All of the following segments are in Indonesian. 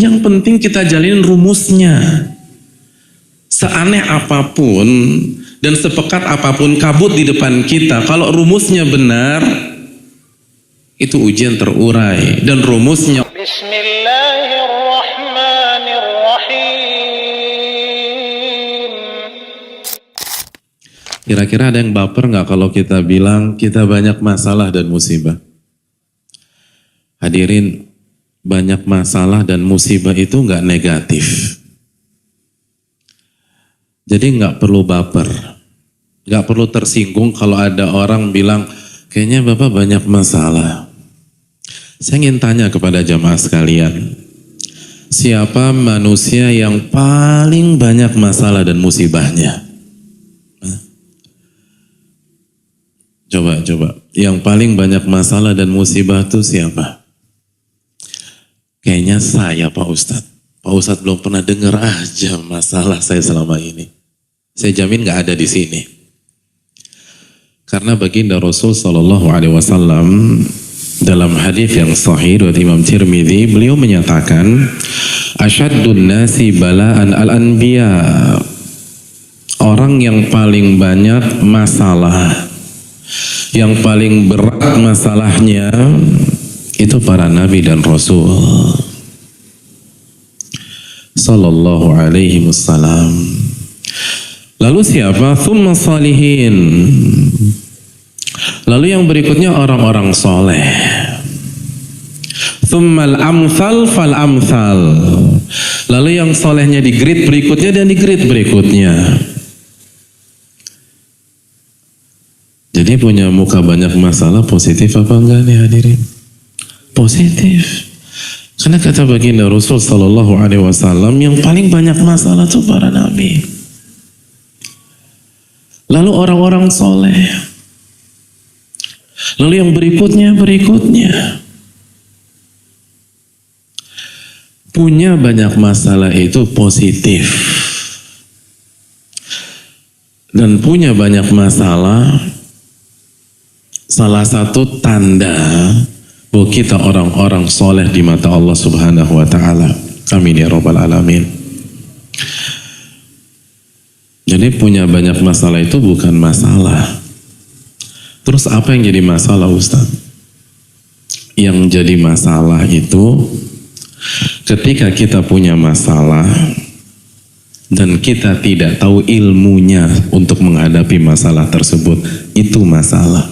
Yang penting kita jalin rumusnya. Seaneh apapun dan sepekat apapun kabut di depan kita, kalau rumusnya benar, itu ujian terurai. Dan rumusnya Bismillahirrahmanirrahim. Kira-kira ada yang baper nggak kalau kita bilang kita banyak masalah dan musibah? Hadirin, banyak masalah dan musibah itu nggak negatif. Jadi nggak perlu baper, nggak perlu tersinggung kalau ada orang bilang kayaknya Bapak banyak masalah. Saya ingin tanya kepada jamaah sekalian, siapa manusia yang paling banyak masalah dan musibahnya? Coba, yang paling banyak masalah dan musibah itu siapa? Kayaknya saya, Pak Ustadz. Pak Ustadz belum pernah dengar aja masalah saya selama ini. Saya jamin nggak ada di sini. Karena baginda Rasul Shallallahu Alaihi Wasallam dalam hadis yang sahih dari Imam Tirmidzi, beliau menyatakan, "Asyaddun nasi bala'an al-anbiya." Orang yang paling banyak masalah, yang paling berat masalahnya, itu para nabi dan rasul sallallahu alaihi wasallam. Lalu siapa? Tsumma salihin. Lalu yang berikutnya orang-orang soleh. Tsummal amsal fal amsal. Lalu yang solehnya di grade berikutnya dan di grade berikutnya. Jadi punya muka banyak masalah positif apa enggak nih hadirin? Positif. Karena kata baginda Rasul Sallallahu Alaihi Wasallam, yang paling banyak masalah itu para nabi. Lalu orang-orang soleh. Lalu yang berikutnya. Punya banyak masalah itu positif. Dan punya banyak masalah, salah satu tanda bahwa kita orang-orang soleh di mata Allah Subhanahu wa Ta'ala. Amin ya Rabbal Alamin. Jadi punya banyak masalah itu bukan masalah. Terus apa yang jadi masalah, Ustaz? Yang jadi masalah itu ketika kita punya masalah dan kita tidak tahu ilmunya untuk menghadapi masalah tersebut, itu masalah.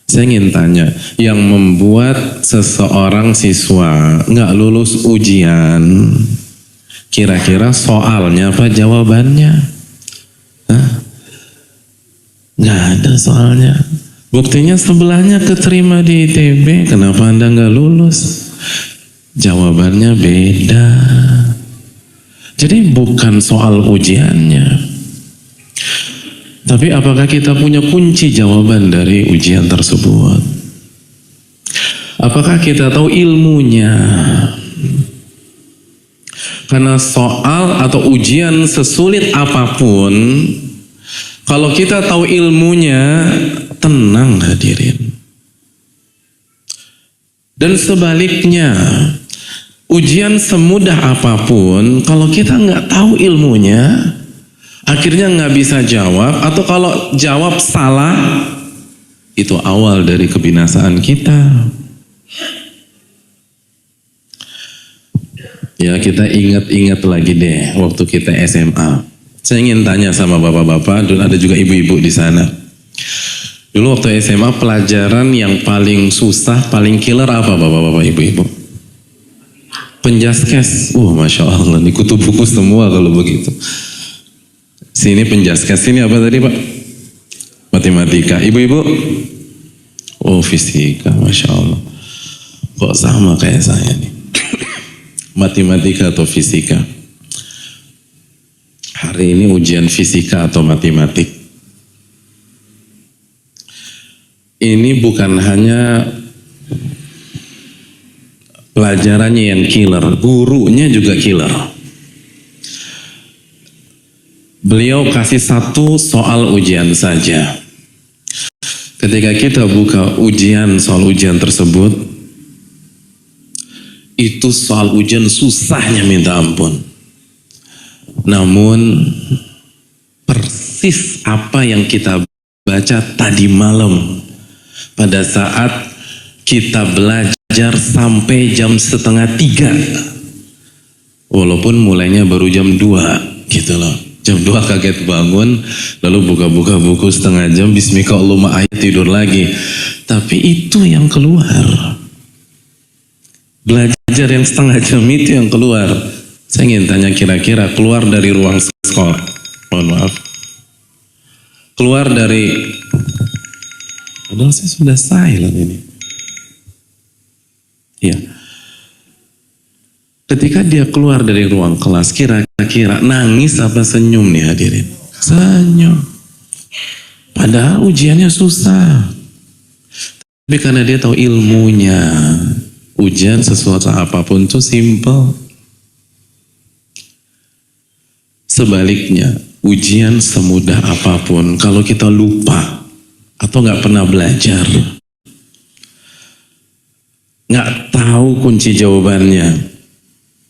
Saya ingin tanya, yang membuat seseorang siswa nggak lulus ujian, kira-kira soalnya apa jawabannya? Nggak ada soalnya. Buktinya sebelahnya keterima di ITB, kenapa Anda nggak lulus? Jawabannya beda. Jadi bukan soal ujiannya. Tapi apakah kita punya kunci jawaban dari ujian tersebut? Apakah kita tahu ilmunya? Karena soal atau ujian sesulit apapun, kalau kita tahu ilmunya, tenang hadirin. Dan sebaliknya, ujian semudah apapun, kalau kita nggak tahu ilmunya, akhirnya nggak bisa jawab, atau kalau jawab salah, itu awal dari kebinasaan kita. Ya, kita ingat-ingat lagi deh waktu kita SMA. Saya ingin tanya sama bapak-bapak, dulu ada juga ibu-ibu di sana. Dulu waktu SMA pelajaran yang paling susah, paling killer apa bapak-bapak, ibu-ibu? Penjaskes. Masya Allah, ini kutu buku semua kalau begitu. Sini penjaskes, sini apa tadi Pak? Matematika. Ibu-ibu? Fisika, Masya Allah. Kok sama kayak saya nih? Matematika atau fisika? Hari ini ujian fisika atau matematik. Ini bukan hanya pelajarannya yang killer, gurunya juga killer. Beliau kasih satu soal ujian saja. Ketika kita buka ujian, soal ujian tersebut, Itu soal ujian susahnya minta ampun. Namun persis apa yang kita baca tadi malam pada saat kita belajar sampai jam 2:30, walaupun mulainya baru jam 2 gitu loh. Jam 2 kaget bangun, lalu buka-buka buku setengah jam, bismillahirrahmanirrahim, ayat tidur lagi. Tapi itu yang keluar. Belajar yang setengah jam itu yang keluar. Saya ingin tanya, kira-kira keluar dari ruang sekolah, mohon maaf, keluar dari, padahal saya sudah silent ini. Iya. Ketika dia keluar dari ruang kelas, kira-kira nangis apa senyum nih hadirin? Senyum. Padahal ujiannya susah. Tapi karena dia tahu ilmunya, ujian sesuatu apapun itu simple. Sebaliknya, ujian semudah apapun, kalau kita lupa atau nggak pernah belajar, nggak tahu kunci jawabannya,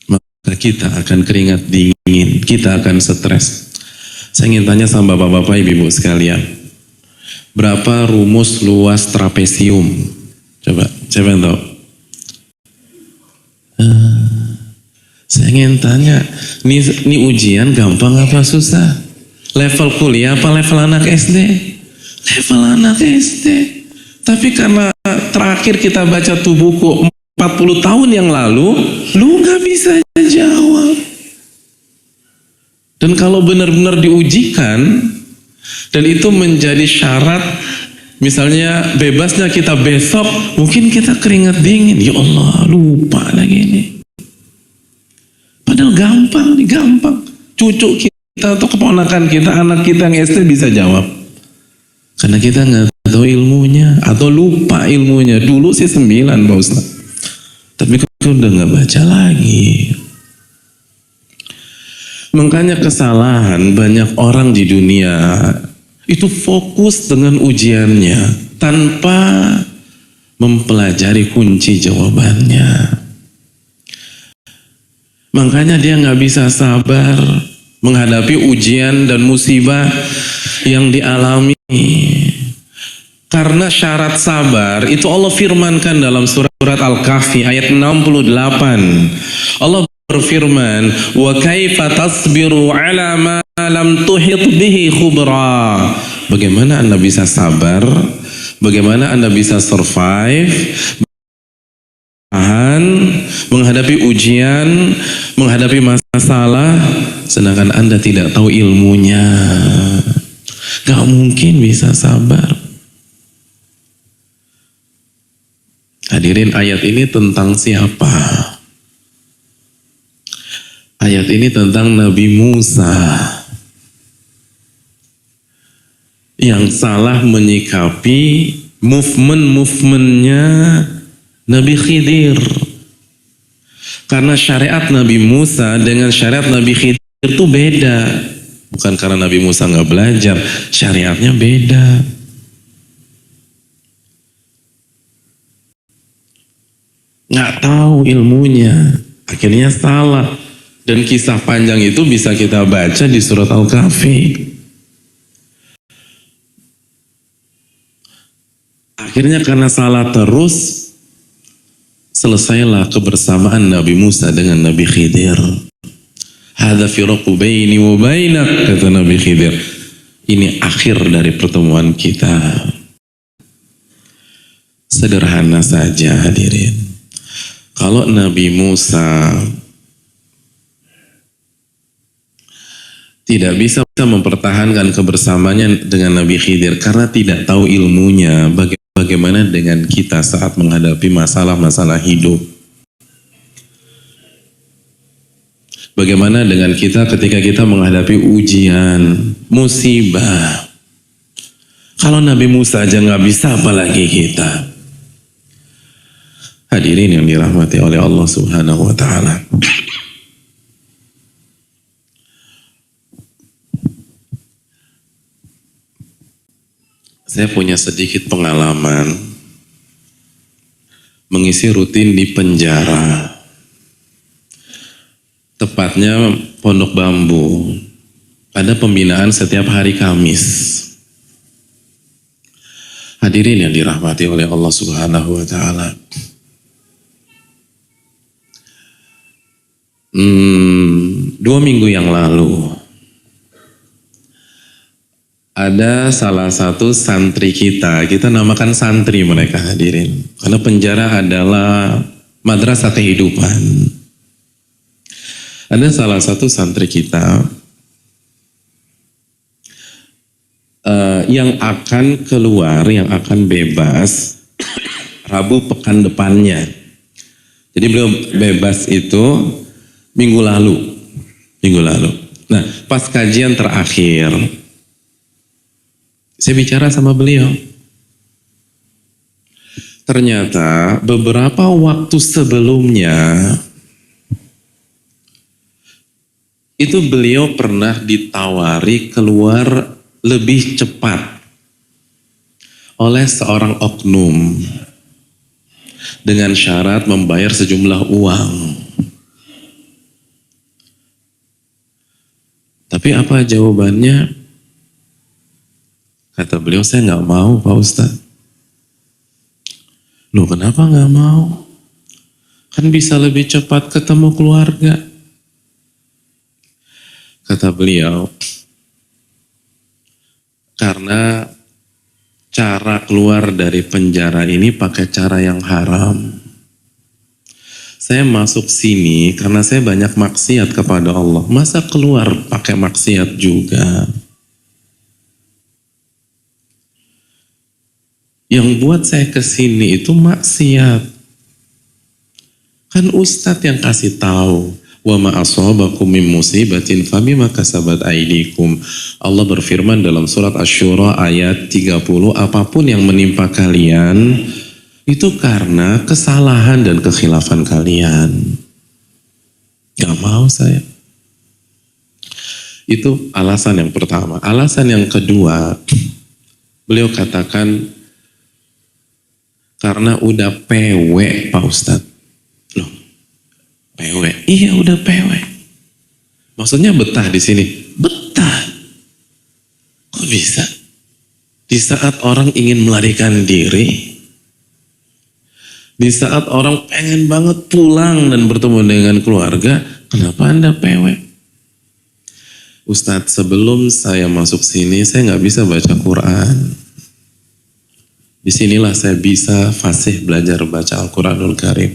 maka kita akan keringat dingin, kita akan stres. Saya ingin tanya sama bapak-bapak, ibu-ibu sekalian, berapa rumus luas trapesium? Coba, siapa yang tahu? Saya ingin tanya, ini ujian gampang apa susah? Level kuliah apa level anak SD? Level anak SD. Tapi karena terakhir kita baca tuh buku 40 tahun yang lalu, lu gak bisa jawab. Dan kalau benar-benar diujikan, dan itu menjadi syarat, misalnya bebasnya kita besok, mungkin kita keringat dingin, ya Allah lupa lagi ini. Padahal gampang nih, gampang. Cucu kita atau keponakan kita, anak kita yang SD bisa jawab. Karena kita nggak tahu ilmunya atau lupa ilmunya. Dulu sih 9 Pak Ustaz. Tapi kan udah nggak baca lagi. Makanya kesalahan banyak orang di dunia itu fokus dengan ujiannya tanpa mempelajari kunci jawabannya. Makanya dia nggak bisa sabar menghadapi ujian dan musibah yang dialami. Karena syarat sabar itu Allah firmankan dalam surat Al-Kahfi ayat 68. Allah berfirman, "Wa kaifa tasbiru 'ala ma lam tuhit bihi khubra." Bagaimana Anda bisa sabar? Bagaimana Anda bisa survive? Menghadapi ujian, menghadapi masalah, sedangkan Anda tidak tahu ilmunya. Gak mungkin bisa sabar. Hadirin, ayat ini tentang siapa? Ayat ini tentang Nabi Musa yang salah menyikapi movement-movementnya Nabi Khidir. Karena syariat Nabi Musa dengan syariat Nabi Khidir itu beda. Bukan karena Nabi Musa nggak belajar, syariatnya beda. Nggak tahu ilmunya, akhirnya salah. Dan kisah panjang itu bisa kita baca di surat Al-Kahfi. Akhirnya karena salah terus, selesailah kebersamaan Nabi Musa dengan Nabi Khidir. Hadza firaqu baini wa bainak, kata Nabi Khidir. Ini akhir dari pertemuan kita. Sederhana saja hadirin. Kalau Nabi Musa tidak bisa mempertahankan kebersamaannya dengan Nabi Khidir karena tidak tahu ilmunya, bagaimana dengan kita saat menghadapi masalah-masalah hidup? Bagaimana dengan kita ketika kita menghadapi ujian, musibah? Kalau Nabi Musa aja nggak bisa, apalagi kita. Hadirin yang dirahmati oleh Allah Subhanahu wa Ta'ala. Saya punya sedikit pengalaman mengisi rutin di penjara. tepatnya Pondok Bambu. Ada pembinaan setiap hari Kamis. Hadirin yang dirahmati oleh Allah Subhanahu wa Ta'ala. 2 minggu yang lalu ada salah satu santri kita namakan santri mereka, hadirin, karena penjara adalah madrasah kehidupan. Ada salah satu santri kita yang akan keluar, yang akan bebas Rabu pekan depannya. Jadi beliau bebas itu minggu lalu. Nah, pas kajian terakhir, saya bicara sama beliau. Ternyata beberapa waktu sebelumnya itu beliau pernah ditawari keluar lebih cepat oleh seorang oknum dengan syarat membayar sejumlah uang. Tapi apa jawabannya? Kata beliau, saya nggak mau Pak Ustadz. Loh, kenapa nggak mau? Kan bisa lebih cepat ketemu keluarga. Kata beliau, karena cara keluar dari penjara ini pakai cara yang haram. Saya masuk sini karena saya banyak maksiat kepada Allah. Masa keluar pakai maksiat juga? Yang buat saya kesini itu maksiat. Kan Ustadz yang kasih tahu. Wa ma asabakum min musibatin fabima kasabat aydikum. Allah berfirman dalam surat Asy-Syura ayat 30, apapun yang menimpa kalian itu karena kesalahan dan kekhilafan kalian. Gak mau saya. Itu alasan yang pertama. Alasan yang kedua, beliau katakan karena udah PW Pak Ustadz. Loh, PW? Iya udah PW. Maksudnya betah di sini? Betah. Kok bisa? Di saat orang ingin melarikan diri, di saat orang pengen banget pulang dan bertemu dengan keluarga, kenapa Anda PW? Ustadz, sebelum saya masuk sini, saya nggak bisa baca Quran. Disinilah saya bisa fasih belajar baca Al-Quranul Karim.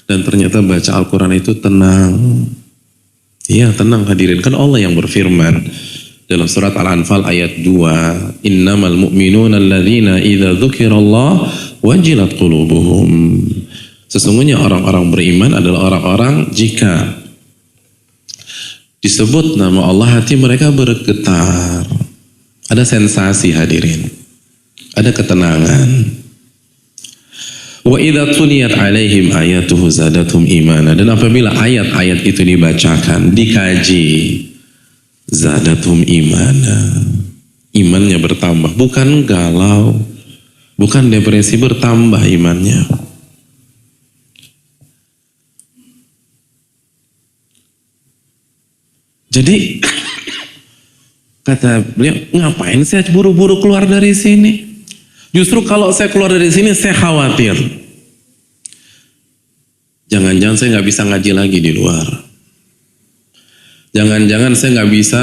Dan ternyata baca Al-Quran itu tenang. Iya tenang hadirin. Kan Allah yang berfirman dalam surat Al-Anfal ayat 2. Innamal mu'minuna alladzina idza dzukirallah wajilat qulubuhum. Sesungguhnya orang-orang beriman adalah orang-orang jika disebut nama Allah hati mereka bergetar. Ada sensasi hadirin. Ada ketenangan. Wa idza tuliyat alaihim ayatuhu zadatum imana. Dan apabila ayat-ayat itu dibacakan, dikaji, zadatum imana. Imannya bertambah, bukan galau, bukan depresi, bertambah imannya. Jadi kata beliau, ngapain saya buru-buru keluar dari sini? Justru kalau saya keluar dari sini saya khawatir. Jangan-jangan saya nggak bisa ngaji lagi di luar. Jangan-jangan saya nggak bisa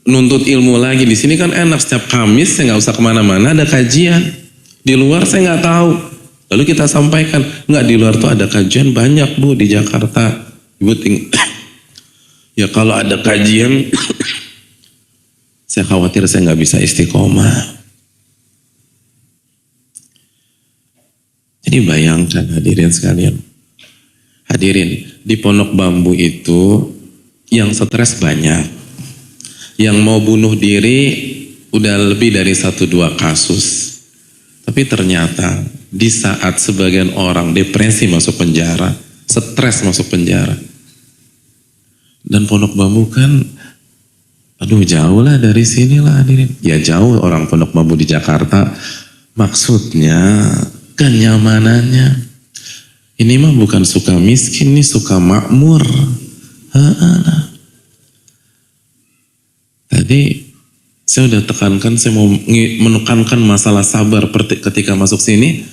nuntut ilmu lagi. Di sini kan enak, setiap Kamis saya nggak usah kemana-mana, ada kajian. Di luar saya nggak tahu. Lalu kita sampaikan, nggak, di luar tuh ada kajian banyak Bu di Jakarta. Ibu ya kalau ada kajian, saya khawatir saya nggak bisa istiqomah. Jadi bayangkan hadirin sekalian. Hadirin, di Pondok Bambu itu yang stres banyak. Yang mau bunuh diri udah lebih dari 1-2 kasus. Tapi ternyata di saat sebagian orang depresi masuk penjara, stres masuk penjara. Dan Pondok Bambu kan, aduh jauh lah dari sini lah hadirin. Ya jauh orang Pondok Bambu di Jakarta. Maksudnya kenyamanannya. Ini mah bukan suka miskin, ini suka makmur. Tadi saya udah tekankan, saya mau menekankan masalah sabar ketika masuk sini.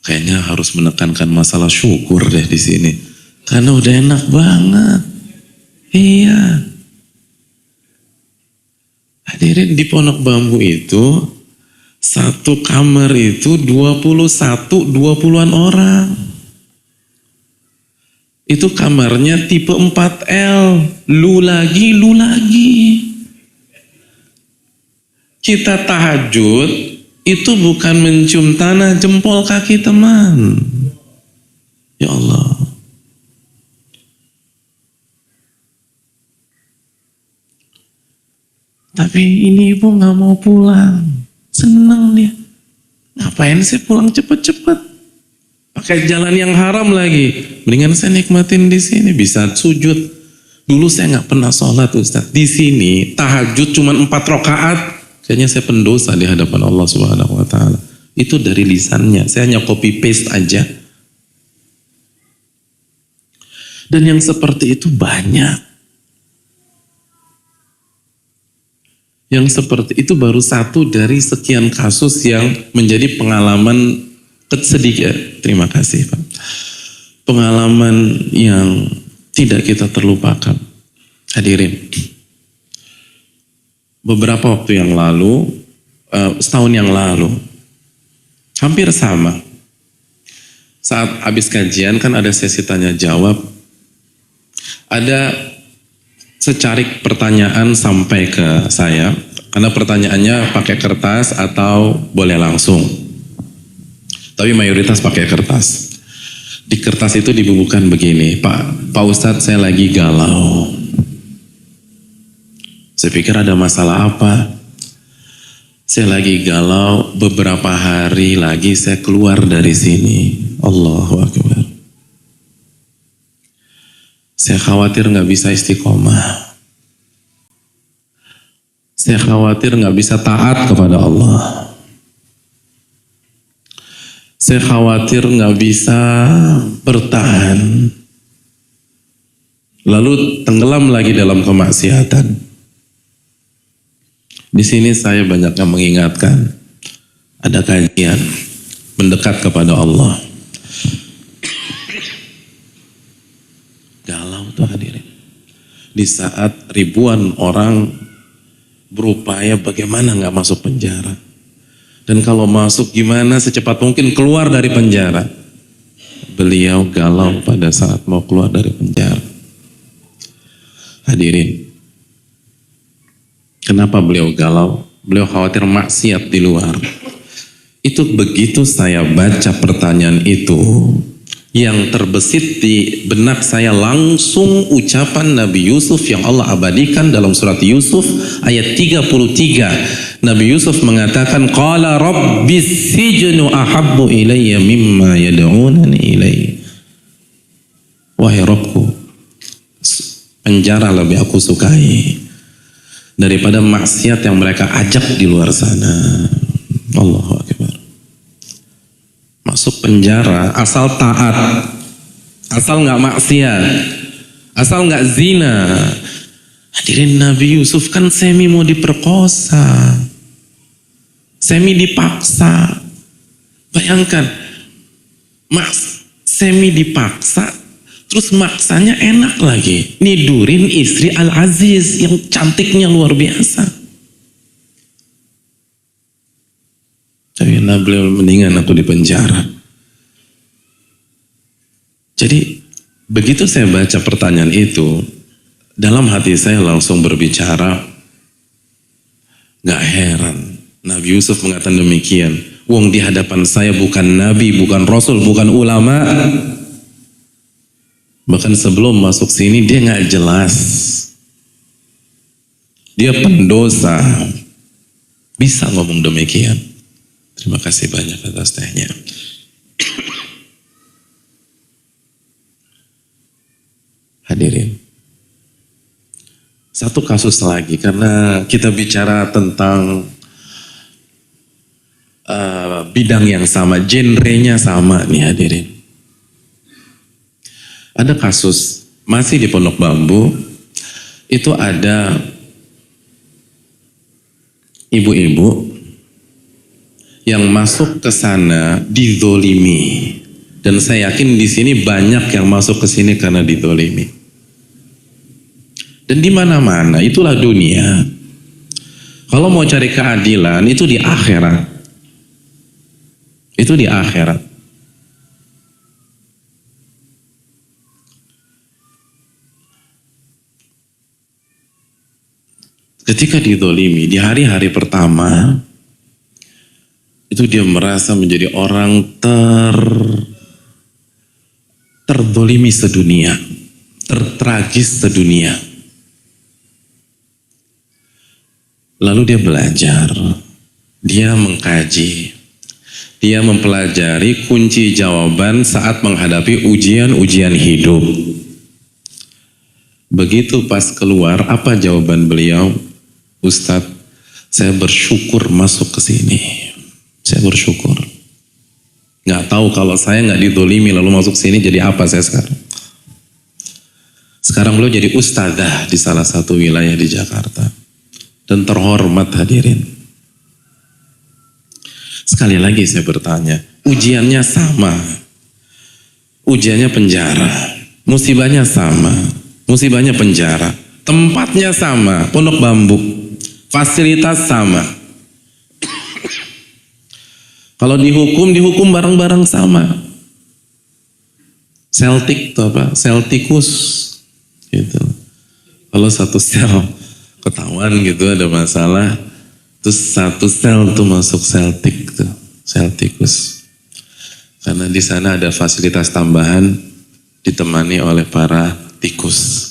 Kayaknya harus menekankan masalah syukur deh di sini. Karena udah enak banget. Iya. Hadirin, di Pondok Bambu itu satu kamar itu 20-an orang. Itu kamarnya tipe 4L. Lu lagi. Kita tahajud itu bukan mencium tanah jempol kaki teman. Ya Allah. Tapi ini ibu gak mau pulang. Senang dia. Ngapain sih pulang cepet-cepet? Pakai jalan yang haram lagi. Mendingan saya nikmatin di sini, bisa sujud. Dulu saya nggak pernah sholat Ustaz. Di sini tahajud cuma 4 rakaat. Kayaknya saya pendosa di hadapan Allah Subhanahu Wa Taala. Itu dari lisannya. Saya hanya copy paste aja. Dan yang seperti itu banyak. Yang seperti itu baru satu dari sekian kasus yang menjadi pengalaman sedikit. Terima kasih Pak. Pengalaman yang tidak kita terlupakan. Hadirin. Beberapa waktu yang lalu, setahun yang lalu, hampir sama. Saat habis kajian kan ada sesi tanya jawab. Ada secarik pertanyaan sampai ke saya, karena pertanyaannya pakai kertas atau boleh langsung. Tapi mayoritas pakai kertas. Di kertas itu dibubuhkan begini, Pak Ustadz, saya lagi galau. Saya pikir ada masalah apa? Saya lagi galau, beberapa hari lagi saya keluar dari sini. Allahu Akbar. Saya khawatir nggak bisa istiqomah. Saya khawatir nggak bisa taat kepada Allah. Saya khawatir nggak bisa bertahan. Lalu tenggelam lagi dalam kemaksiatan. Di sini saya banyak yang mengingatkan. Ada kajian mendekat kepada Allah. Galau tuh hadirin. Di saat ribuan orang berupaya bagaimana nggak masuk penjara. Dan kalau masuk gimana secepat mungkin keluar dari penjara. Beliau galau pada saat mau keluar dari penjara. Hadirin. Kenapa beliau galau? Beliau khawatir maksiat di luar. Itu begitu saya baca pertanyaan itu, yang terbesit di benak saya langsung ucapan Nabi Yusuf yang Allah abadikan dalam surat Yusuf ayat 33. Nabi Yusuf mengatakan, qala rabbis sijnu ahabbu ilayya mimma yad'unani ilayhi. Wahai Rabbku, penjara lebih aku sukai daripada maksiat yang mereka ajak di luar sana. Allahu Akbar. Masuk penjara asal taat, asal nggak maksiat, asal nggak zina. Hadirin, Nabi Yusuf kan semi mau diperkosa, semi dipaksa. Bayangkan, semi dipaksa, terus maksanya enak lagi, nidurin istri Al-Aziz yang cantiknya luar biasa. Tapi beliau mendingan aku di penjara. Jadi begitu saya baca pertanyaan itu, dalam hati saya langsung berbicara, gak heran Nabi Yusuf mengatakan demikian. Wong di hadapan saya bukan nabi, bukan rasul, bukan ulama. Bahkan sebelum masuk sini dia gak jelas. Dia pendosa. Bisa ngomong demikian. Terima kasih banyak atas tehnya. Hadirin. Satu kasus lagi, karena kita bicara tentang bidang yang sama, genrenya sama nih hadirin. Ada kasus masih di Pondok Bambu, itu ada ibu-ibu yang masuk ke sana dizolimi. Dan saya yakin di sini banyak yang masuk ke sini karena dizolimi. Dan di mana-mana itulah dunia. Kalau mau cari keadilan itu di akhirat. Itu di akhirat. Ketika dizolimi di hari-hari pertama, itu dia merasa menjadi orang terzolimi sedunia, tertragis sedunia. Lalu dia belajar, dia mengkaji, dia mempelajari kunci jawaban saat menghadapi ujian-ujian hidup. Begitu pas keluar, apa jawaban beliau? Ustadz, saya bersyukur masuk ke sini. Saya bersyukur. Nggak tahu kalau saya nggak didolimi lalu masuk sini jadi apa saya sekarang. Sekarang beliau jadi ustadzah di salah satu wilayah di Jakarta. Dan terhormat hadirin. Sekali lagi saya bertanya, ujiannya sama. Ujiannya penjara. Musibahnya sama. Musibahnya penjara. Tempatnya sama, Pondok Bambu. Fasilitas sama. Kalau dihukum bareng-bareng sama. Celtic itu apa? Celticus. Gitu. Kalau satu sel ketahuan gitu ada masalah, terus satu sel tuh masuk Celtic tuh, Celticus. Karena di sana ada fasilitas tambahan ditemani oleh para tikus.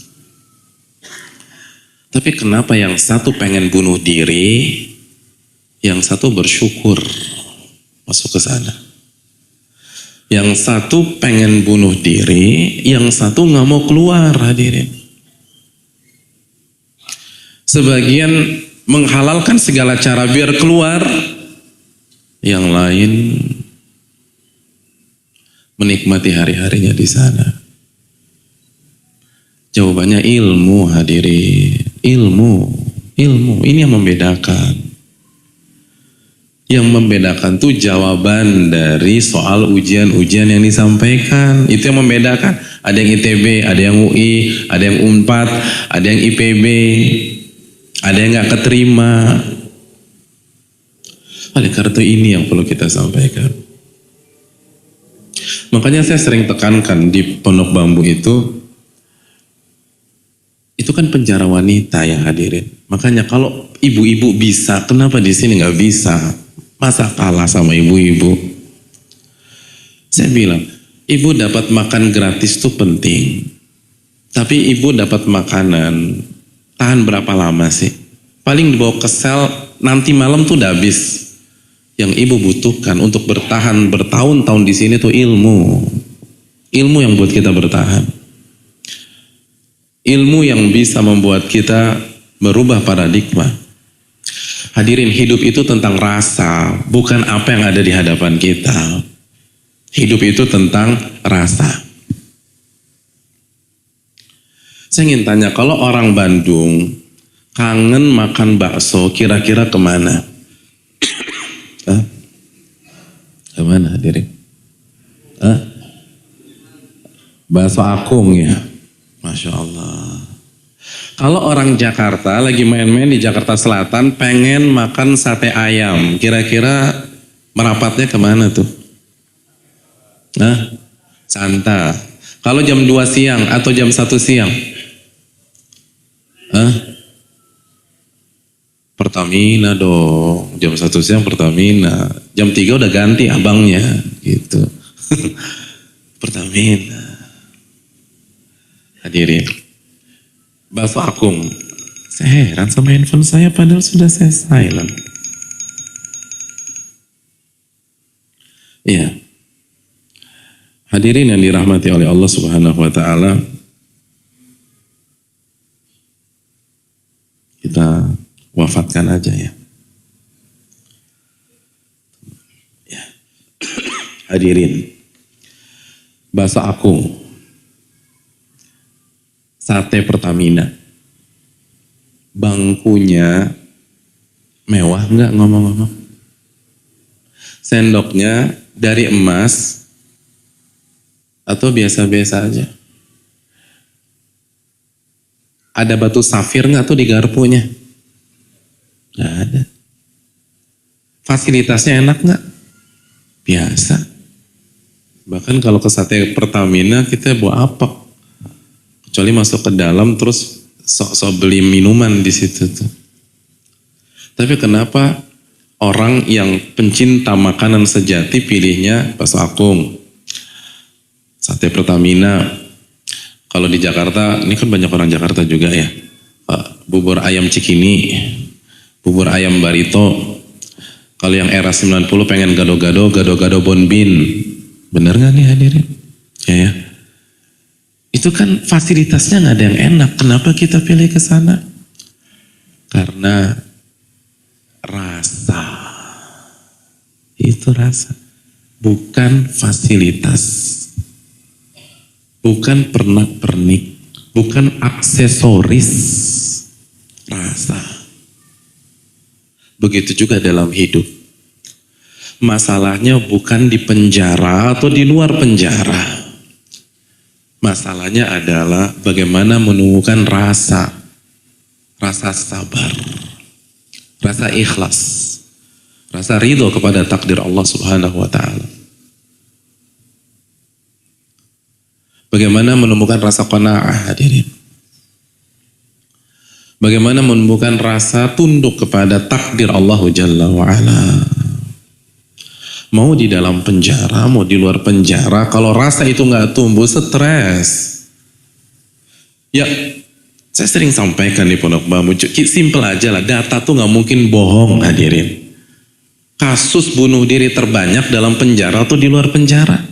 Tapi kenapa yang satu pengen bunuh diri, yang satu bersyukur masuk ke sana? Yang satu pengen bunuh diri, yang satu nggak mau keluar hadirin. Sebagian menghalalkan segala cara biar keluar, yang lain menikmati hari-harinya di sana. Jawabannya ilmu hadirin, ilmu ini yang membedakan. Yang membedakan tuh jawaban dari soal ujian-ujian yang disampaikan. Itu yang membedakan. Ada yang ITB, ada yang UI, ada yang UNPAD, ada yang IPB, ada yang gak keterima. Oleh karena ini yang perlu kita sampaikan. Makanya saya sering tekankan di Pondok Bambu itu kan penjara wanita yang hadirin. Makanya kalau ibu-ibu bisa, kenapa di sini nggak bisa? Masa kalah sama ibu-ibu? Saya bilang, ibu dapat makan gratis itu penting. Tapi ibu dapat makanan, tahan berapa lama sih? Paling dibawa ke sel, nanti malam tuh udah habis. Yang ibu butuhkan untuk bertahan bertahun-tahun di sini tuh ilmu. Ilmu yang buat kita bertahan. Ilmu yang bisa membuat kita berubah paradigma. Hadirin, hidup itu tentang rasa, bukan apa yang ada di hadapan kita. Hidup itu tentang rasa. Saya ingin tanya, kalau orang Bandung kangen makan bakso, kira-kira kemana? Hah? Kemana hadirin? Hah? Bakso Akung ya? Masya Allah. Kalau orang Jakarta lagi main-main di Jakarta Selatan pengen makan sate ayam, kira-kira merapatnya kemana tuh? Nah, Santa. Kalau jam 2 siang atau jam 1 siang? Hah? Pertamina dong. Jam 1 siang Pertamina. Jam 3 udah ganti abangnya gitu. Pertamina. Hadirin, bakso Akung, saya heran sama handphone saya padahal sudah saya silent. Iya. Hadirin yang dirahmati oleh Allah Subhanahu wa taala, kita wafatkan aja ya. Hadirin, bakso Akung Sate Pertamina. Bangkunya mewah nggak ngomong-ngomong? Sendoknya dari emas atau biasa-biasa aja? Ada batu safir nggak tuh di garpunya? Nggak ada. Fasilitasnya enak nggak? Biasa. Bahkan kalau ke Sate Pertamina kita bawa apek. Kecuali masuk ke dalam terus sok-sok beli minuman di situ tuh. Tapi kenapa orang yang pencinta makanan sejati pilihnya bakso akung, Sate Pertamina? Kalau di Jakarta, ini kan banyak orang Jakarta juga ya. Bubur ayam Cikini, bubur ayam Barito. Kalau yang era 90 pengen gado-gado, gado-gado Bonbin. Bener gak nih hadirin? Ya. Itu kan fasilitasnya gak ada yang enak. Kenapa kita pilih ke sana? Karena rasa. Itu rasa. Bukan fasilitas. Bukan pernak-pernik. Bukan aksesoris. Rasa. Begitu juga dalam hidup. Masalahnya bukan di penjara atau di luar penjara. Masalahnya adalah bagaimana menemukan rasa. Rasa sabar. Rasa ikhlas. Rasa ridho kepada takdir Allah Subhanahu wa ta'ala. Bagaimana menemukan rasa qanaah, hadirin. Bagaimana menemukan rasa tunduk kepada takdir Allah Jalla wa'ala. Mau di dalam penjara, mau di luar penjara, kalau rasa itu gak tumbuh, stres. Ya, saya sering sampaikan di Pondok Bambu, simple aja lah, data tuh gak mungkin bohong, hadirin. Kasus bunuh diri terbanyak dalam penjara atau di luar penjara?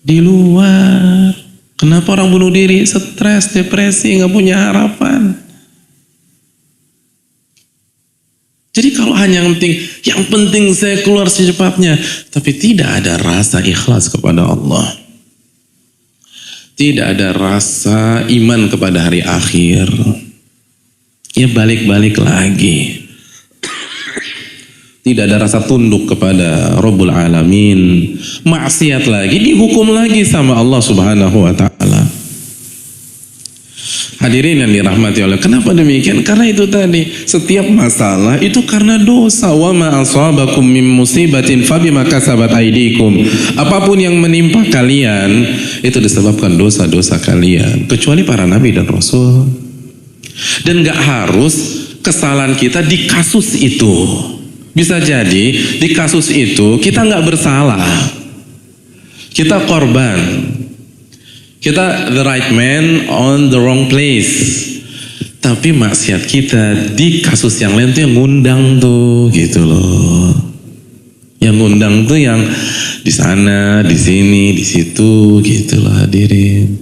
Di luar. Kenapa orang bunuh diri? Stres, depresi, gak punya harapan. Jadi kalau hanya yang penting saya keluar secepatnya, tapi tidak ada rasa ikhlas kepada Allah. Tidak ada rasa iman kepada hari akhir. Ya balik-balik lagi. Tidak ada rasa tunduk kepada Rabbul Alamin. Maksiat lagi, dihukum lagi sama Allah Subhanahu wa ta'ala. Hadirin yang dirahmati Allah. Kenapa demikian? Karena itu tadi, setiap masalah itu karena dosa. Wa ma asabakum min musibatin fabima kasabat aydikum. Apapun yang menimpa kalian itu disebabkan dosa-dosa kalian, kecuali para nabi dan rasul. Dan gak harus kesalahan kita di kasus itu. Bisa jadi di kasus itu kita gak bersalah. Kita korban. Kita the right man on the wrong place. Tapi maksiat kita di kasus yang lain tuh yang ngundang tuh, gitu loh. Yang ngundang tuh yang di sana, di sini, di situ, gitu loh hadirin.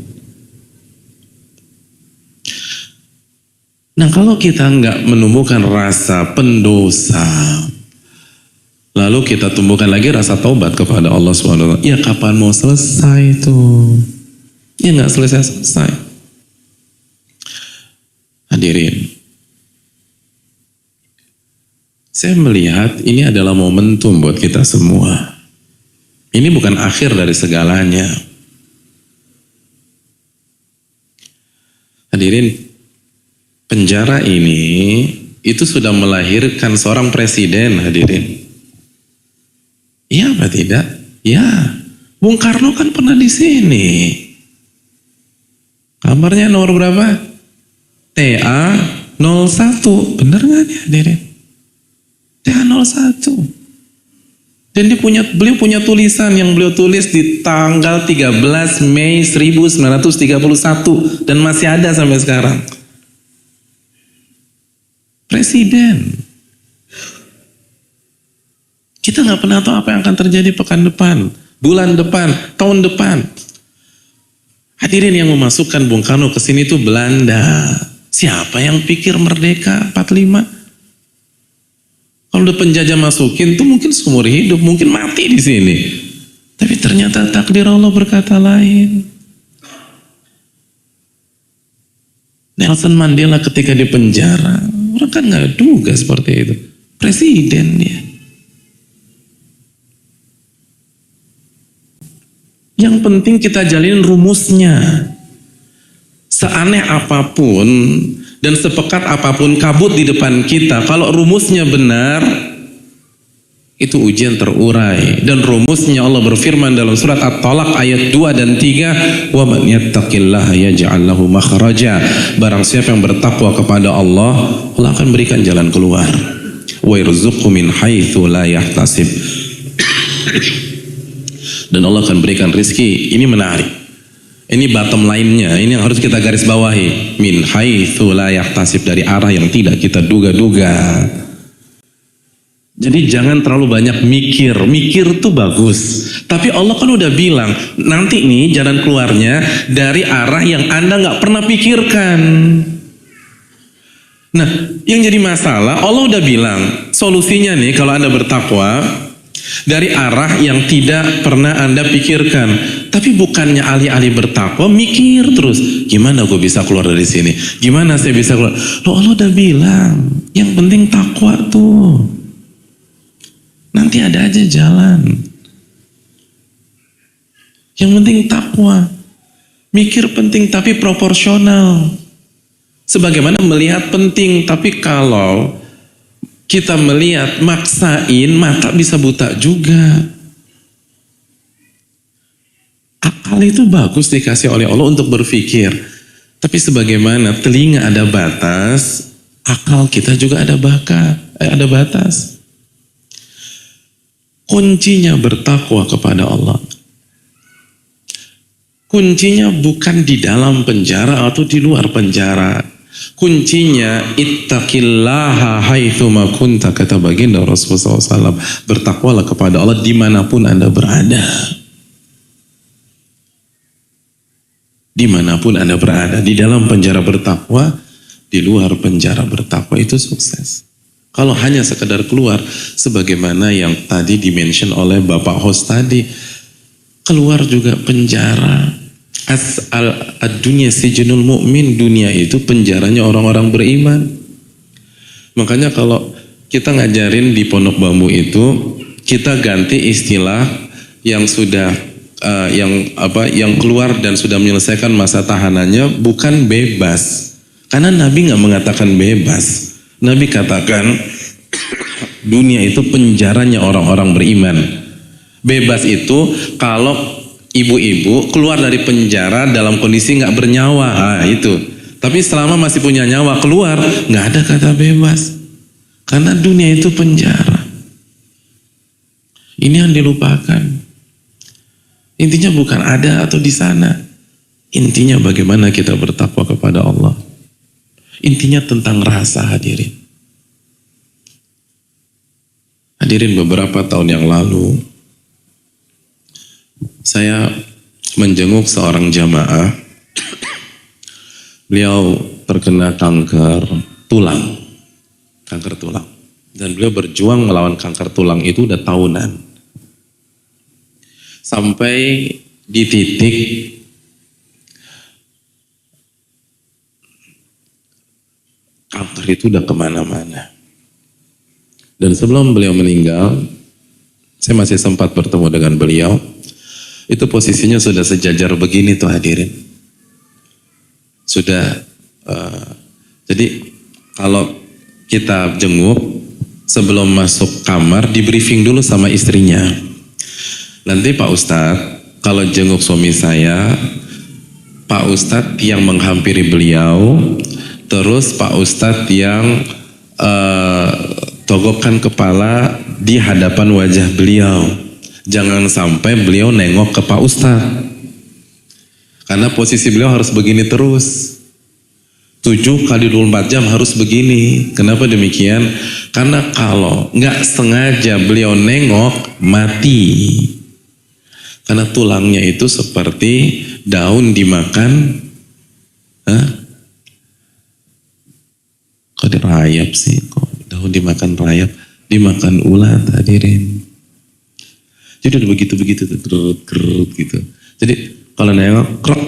Nah kalau kita nggak menumbuhkan rasa pendosa, lalu kita tumbuhkan lagi rasa taubat kepada Allah SWT. Ya kapan mau selesai tuh? Ya nggak selesai-selesai. Hadirin, saya melihat ini adalah momentum buat kita semua. Ini bukan akhir dari segalanya. Hadirin, penjara ini itu sudah melahirkan seorang presiden, hadirin. Iya apa tidak? Ya, Bung Karno kan pernah di sini. Kamarnya nomor berapa? TA 01. Bener gak nih hadirin? TA 01. Dan beliau punya tulisan yang beliau tulis di tanggal 13 Mei 1931 dan masih ada sampai sekarang. Presiden. Kita gak pernah tahu apa yang akan terjadi pekan depan, bulan depan, tahun depan. Hadirin, yang memasukkan Bung Karno ke sini itu Belanda. Siapa yang pikir merdeka 45? Kalau udah penjajah masukin tuh mungkin seumur hidup, mungkin mati di sini. Tapi ternyata takdir Allah berkata lain. Nelson Mandela ketika di penjara, orang kan nggak duga seperti itu. Presiden dia. Yang penting kita jalin rumusnya. Seaneh apapun dan sepekat apapun kabut di depan kita, kalau rumusnya benar, itu ujian terurai. Dan rumusnya Allah berfirman dalam surat At-Talaq ayat 2 dan 3, wa man yattaqillaha yaj'al lahu makhraja. Barang siapa yang bertakwa kepada Allah, Allah akan berikan jalan keluar. Wa yarzuqhu min haitsu la yahtasib. Dan Allah akan berikan rizki. Ini menarik. Ini bottom line-nya. Ini yang harus kita garis bawahi. Min haitsu la yahtasib, dari arah yang tidak kita duga-duga. Jadi jangan terlalu banyak mikir. Mikir tuh bagus. Tapi Allah kan udah bilang, nanti nih jalan keluarnya dari arah yang Anda nggak pernah pikirkan. Nah, yang jadi masalah, Allah udah bilang, solusinya nih kalau Anda bertakwa, dari arah yang tidak pernah Anda pikirkan. Tapi bukannya alih-alih bertakwa, mikir terus, gimana gue bisa keluar dari sini? Gimana saya bisa keluar? Loh, Allah udah bilang, yang penting takwa tuh. Nanti ada aja jalan. Yang penting takwa. Mikir penting tapi proporsional. Sebagaimana melihat penting, tapi kalau kita melihat maksain, mata bisa buta juga. Akal itu bagus dikasih oleh Allah untuk berpikir. Tapi sebagaimana telinga ada batas, akal kita juga ada batas. Kuncinya bertakwa kepada Allah. Kuncinya bukan di dalam penjara atau di luar penjara. Kuncinya ittaqillaha haitsuma kunta, kata baginda Rasulullah SAW. Bertakwalah kepada Allah dimanapun Anda berada. Dimanapun Anda berada. Di dalam penjara bertakwa, di luar penjara bertakwa, itu sukses. Kalau hanya sekedar keluar, sebagaimana yang tadi dimention oleh Bapak host tadi, keluar juga penjara. Ad-dunya sijnul mu'min, dunia itu penjaranya orang-orang beriman. Makanya kalau kita ngajarin di Pondok Bambu itu, kita ganti istilah yang sudah yang keluar dan sudah menyelesaikan masa tahanannya, bukan bebas. Karena Nabi nggak mengatakan bebas. Nabi katakan dunia itu penjaranya orang-orang beriman. Bebas itu kalau ibu-ibu keluar dari penjara dalam kondisi nggak bernyawa, itu. Tapi selama masih punya nyawa keluar, nggak ada kata bebas. Karena dunia itu penjara. Ini yang dilupakan. Intinya bukan ada atau di sana. Intinya bagaimana kita bertakwa kepada Allah. Intinya tentang rasa, hadirin. Hadirin, beberapa tahun yang lalu saya menjenguk seorang jamaah. Beliau terkena kanker tulang. Dan beliau berjuang melawan kanker tulang itu udah tahunan. Sampai di titik kanker itu udah kemana-mana. Dan sebelum beliau meninggal, saya masih sempat bertemu dengan beliau. Itu posisinya sudah sejajar begini tuh, hadirin. Sudah, jadi kalau kita jenguk, sebelum masuk kamar, di briefing dulu sama istrinya. Nanti Pak Ustadz, kalau jenguk suami saya, Pak Ustadz yang menghampiri beliau, terus Pak Ustadz yang togokkan kepala di hadapan wajah beliau. Jangan sampai beliau nengok ke Pak Ustadz. Karena posisi beliau harus begini terus. 7 kali 24 jam harus begini. Kenapa demikian? Karena kalau nggak sengaja beliau nengok, mati. Karena tulangnya itu seperti daun dimakan. Kok dirayap sih? Kok daun dimakan rayap? Dimakan ulat, hadirin. Jadi udah begitu-begitu tuh, kerut gitu. Jadi kalau nengok, krok,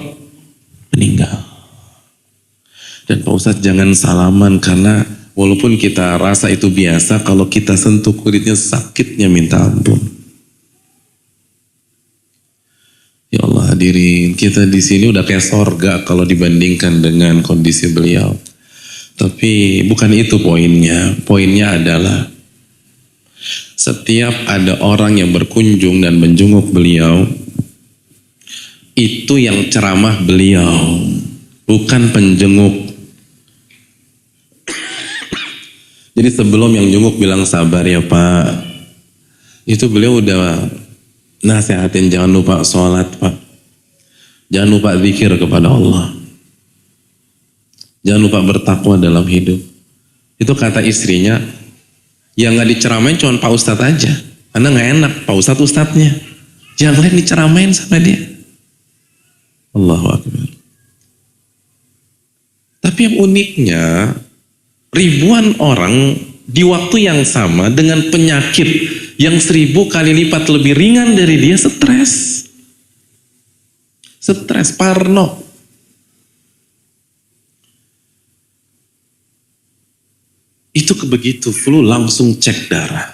meninggal. Dan Pak Ustadz jangan salaman, karena walaupun kita rasa itu biasa, kalau kita sentuh kulitnya sakitnya minta ampun. Ya Allah hadirin, kita di sini udah kayak sorga kalau dibandingkan dengan kondisi beliau. Tapi bukan itu poinnya. Poinnya adalah setiap ada orang yang berkunjung dan menjenguk beliau, itu yang ceramah beliau, bukan penjenguk. Jadi sebelum yang jenguk bilang sabar ya Pak, itu beliau udah nasihatin jangan lupa sholat Pak, jangan lupa zikir kepada Allah, jangan lupa bertakwa dalam hidup. Itu kata istrinya, yang gak diceramain cuma Pak Ustadz aja, karena gak enak Pak Ustadz ustadznya, yang lain diceramain sama dia. Allahu Akbar. Tapi yang uniknya, ribuan orang di waktu yang sama dengan penyakit yang 1000 kali lipat lebih ringan dari dia stres. Stres, parno. Itu begitu flu langsung cek darah.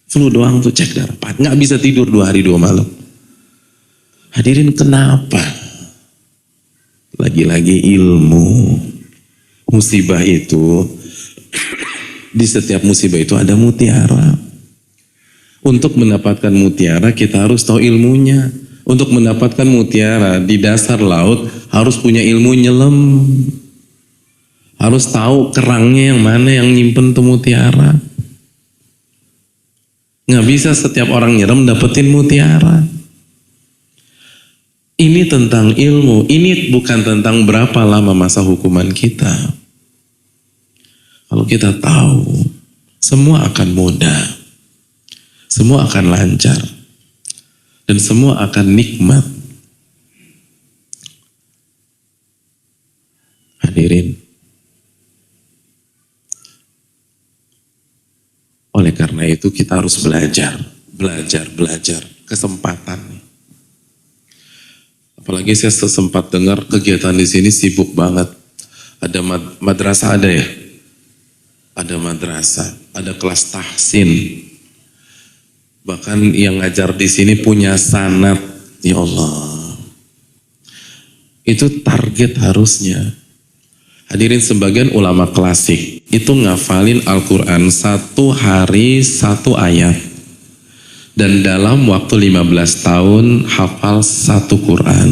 Flu doang tuh cek darah. Nggak bisa tidur 2 hari 2 malam. Hadirin kenapa? Lagi-lagi ilmu. Musibah itu, di setiap musibah itu ada mutiara. Untuk mendapatkan mutiara kita harus tahu ilmunya. Untuk mendapatkan mutiara di dasar laut harus punya ilmu nyelam. Harus tahu kerangnya yang mana yang nyimpen tuh mutiara. Nggak bisa setiap orang nyerem dapetin mutiara. Ini tentang ilmu, ini bukan tentang berapa lama masa hukuman kita. Kalau kita tahu, semua akan mudah, semua akan lancar, dan semua akan nikmat. Hadirin, oleh karena itu kita harus belajar, kesempatan. Apalagi saya sempat dengar kegiatan di sini sibuk banget. Ada madrasah ada ya? Ada madrasah, ada kelas tahsin. Bahkan yang ngajar di sini punya sanad. Ya Allah. Itu target harusnya. Hadirin, sebagian ulama klasik itu ngafalin Al-Quran 1 hari 1 ayat. Dan dalam waktu 15 tahun hafal 1 Quran.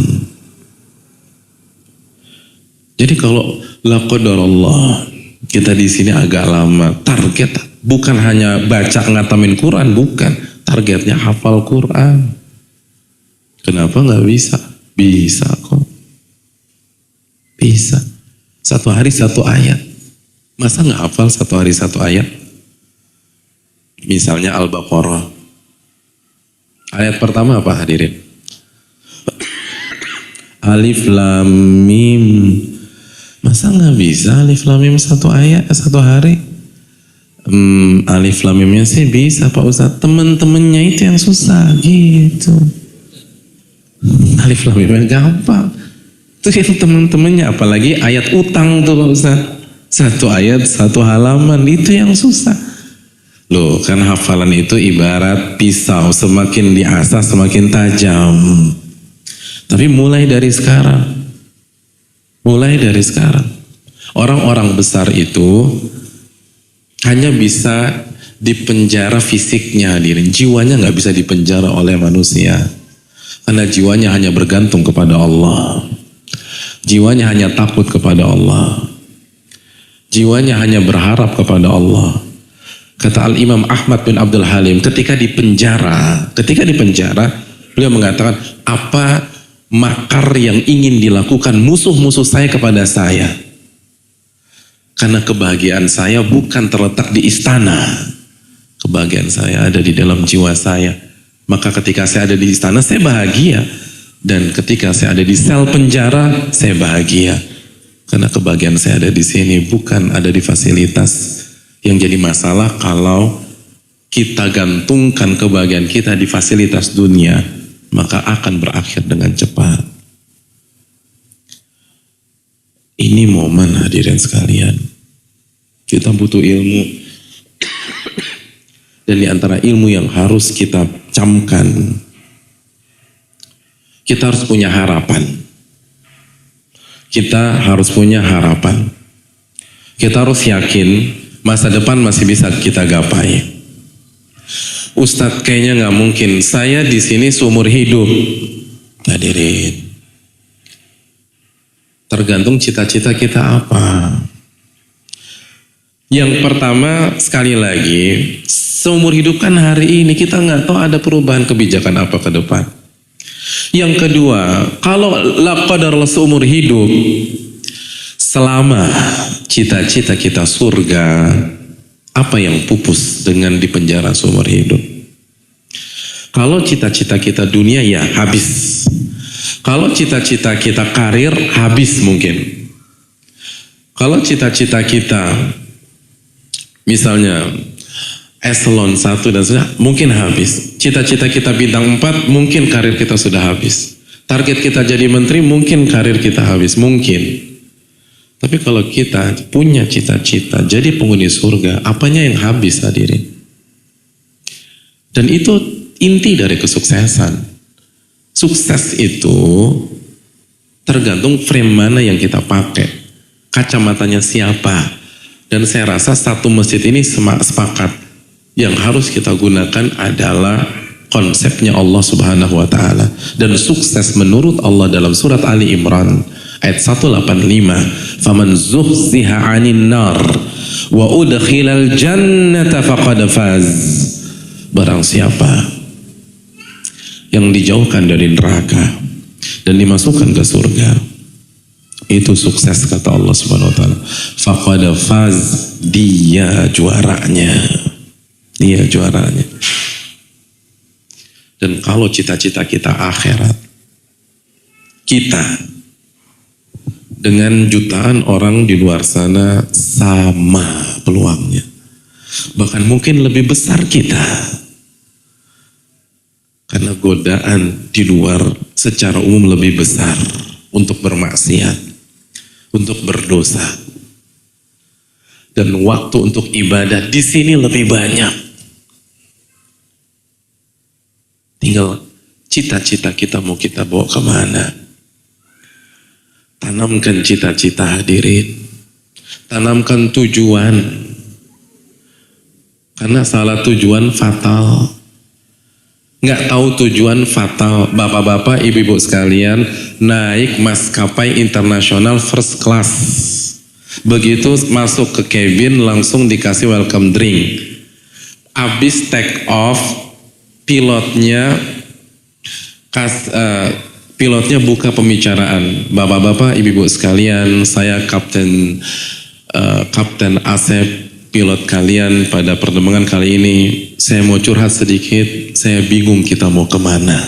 Jadi kalau la qadarullah, kita di sini agak lama. Target bukan hanya baca ngatamin Quran, bukan. Targetnya hafal Quran. Kenapa nggak bisa? Bisa kok. Bisa. 1 hari 1 ayat. Masa nggak hafal 1 hari 1 ayat? Misalnya Al-Baqarah. Ayat pertama apa hadirin? Alif Lam Mim. Masa nggak bisa Alif Lam Mim 1 ayat 1 hari? Alif Lam Mimnya sih bisa Pak Ustadz. Temen-temennya itu yang susah gitu. Alif Lam Mimnya gampang. Itu yang temen-temennya, apalagi ayat utang tuh Pak Ustadz. 1 ayat 1 halaman itu yang susah. Loh, kan hafalan itu ibarat pisau, semakin diasah semakin tajam. Tapi mulai dari sekarang. Orang-orang besar itu hanya bisa dipenjara fisiknya, hadirin. Jiwanya nggak bisa dipenjara oleh manusia. Karena jiwanya hanya bergantung kepada Allah. Jiwanya hanya takut kepada Allah. Jiwanya hanya berharap kepada Allah. Kata Al-Imam Ahmad bin Abdul Halim, ketika di penjara, beliau mengatakan, apa makar yang ingin dilakukan musuh-musuh saya kepada saya? Karena kebahagiaan saya bukan terletak di istana. Kebahagiaan saya ada di dalam jiwa saya. Maka ketika saya ada di istana, saya bahagia. Dan ketika saya ada di sel penjara, saya bahagia. Karena kebahagiaan saya ada di sini, bukan ada di fasilitas. Yang jadi masalah kalau kita gantungkan kebahagiaan kita di fasilitas dunia, maka akan berakhir dengan cepat. Ini momen hadirin sekalian. Kita butuh ilmu. Dan di antara ilmu yang harus kita camkan, kita harus punya harapan. Kita harus punya harapan. Kita harus yakin masa depan masih bisa kita gapai. Ustadz, kayaknya nggak mungkin. Saya di sini seumur hidup. Hadirin, tergantung cita-cita kita apa. Yang pertama, sekali lagi, seumur hidup kan hari ini kita nggak tahu ada perubahan kebijakan apa ke depan. Yang kedua, kalau la qadarullah seumur hidup, selama cita-cita kita surga, apa yang pupus dengan di penjara seumur hidup? Kalau cita-cita kita dunia, ya habis. Kalau cita-cita kita karir, habis mungkin. Kalau cita-cita kita misalnya eselon 1 dan sudah mungkin habis. Cita-cita kita bintang 4, mungkin karir kita sudah habis. Target kita jadi menteri, mungkin karir kita habis, mungkin. Tapi kalau kita punya cita-cita jadi penghuni surga, apanya yang habis hadirin? Dan itu inti dari kesuksesan. Sukses itu tergantung frame mana yang kita pakai, kacamatanya siapa. Dan saya rasa satu masjid ini sepakat yang harus kita gunakan adalah konsepnya Allah Subhanahu wa taala. Dan sukses menurut Allah dalam surat Ali Imran ayat 185, "Faman zuhziha 'anil nar wa udkhilal jannata faqad faz." Barang siapa yang dijauhkan dari neraka dan dimasukkan ke surga, itu sukses kata Allah Subhanahu wa taala. Faqad faz, dia juaranya. Dia juaranya. Dan kalau cita-cita kita akhirat, kita dengan jutaan orang di luar sana sama peluangnya. Bahkan mungkin lebih besar kita. Karena godaan di luar secara umum lebih besar untuk bermaksiat, untuk berdosa. Dan waktu untuk ibadah di sini lebih banyak. Tinggal cita-cita kita mau kita bawa kemana. Tanamkan cita-cita hadirin. Tanamkan tujuan. Karena salah tujuan fatal. Nggak tahu tujuan fatal. Bapak-bapak, ibu-ibu sekalian, naik maskapai internasional first class. Begitu masuk ke cabin langsung dikasih welcome drink. Abis take off, pilotnya buka pembicaraan. Bapak-bapak, ibu-ibu sekalian, saya Kapten Asep, pilot kalian pada penerbangan kali ini. Saya mau curhat sedikit, saya bingung kita mau kemana.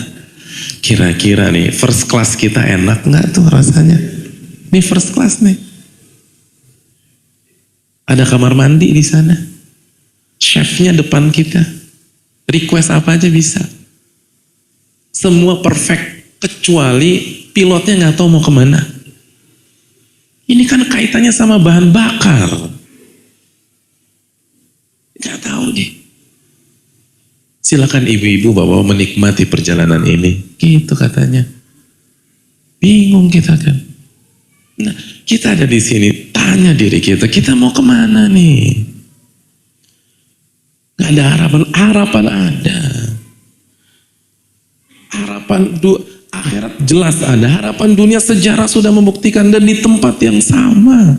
Kira-kira nih, first class kita enak nggak tuh rasanya? Ini first class nih. Ada kamar mandi di sana. Chefnya depan kita. Request apa aja bisa. Semua perfect, kecuali pilotnya nggak tahu mau kemana. Ini kan kaitannya sama bahan bakar. Nggak tahu deh. Silakan ibu-ibu bapak menikmati perjalanan ini. Gitu katanya. Bingung kita kan. Nah, kita ada di sini, tanya diri kita mau kemana nih? Gak ada harapan, harapan ada. Harapan akhirat jelas ada, harapan dunia sejarah sudah membuktikan dan di tempat yang sama.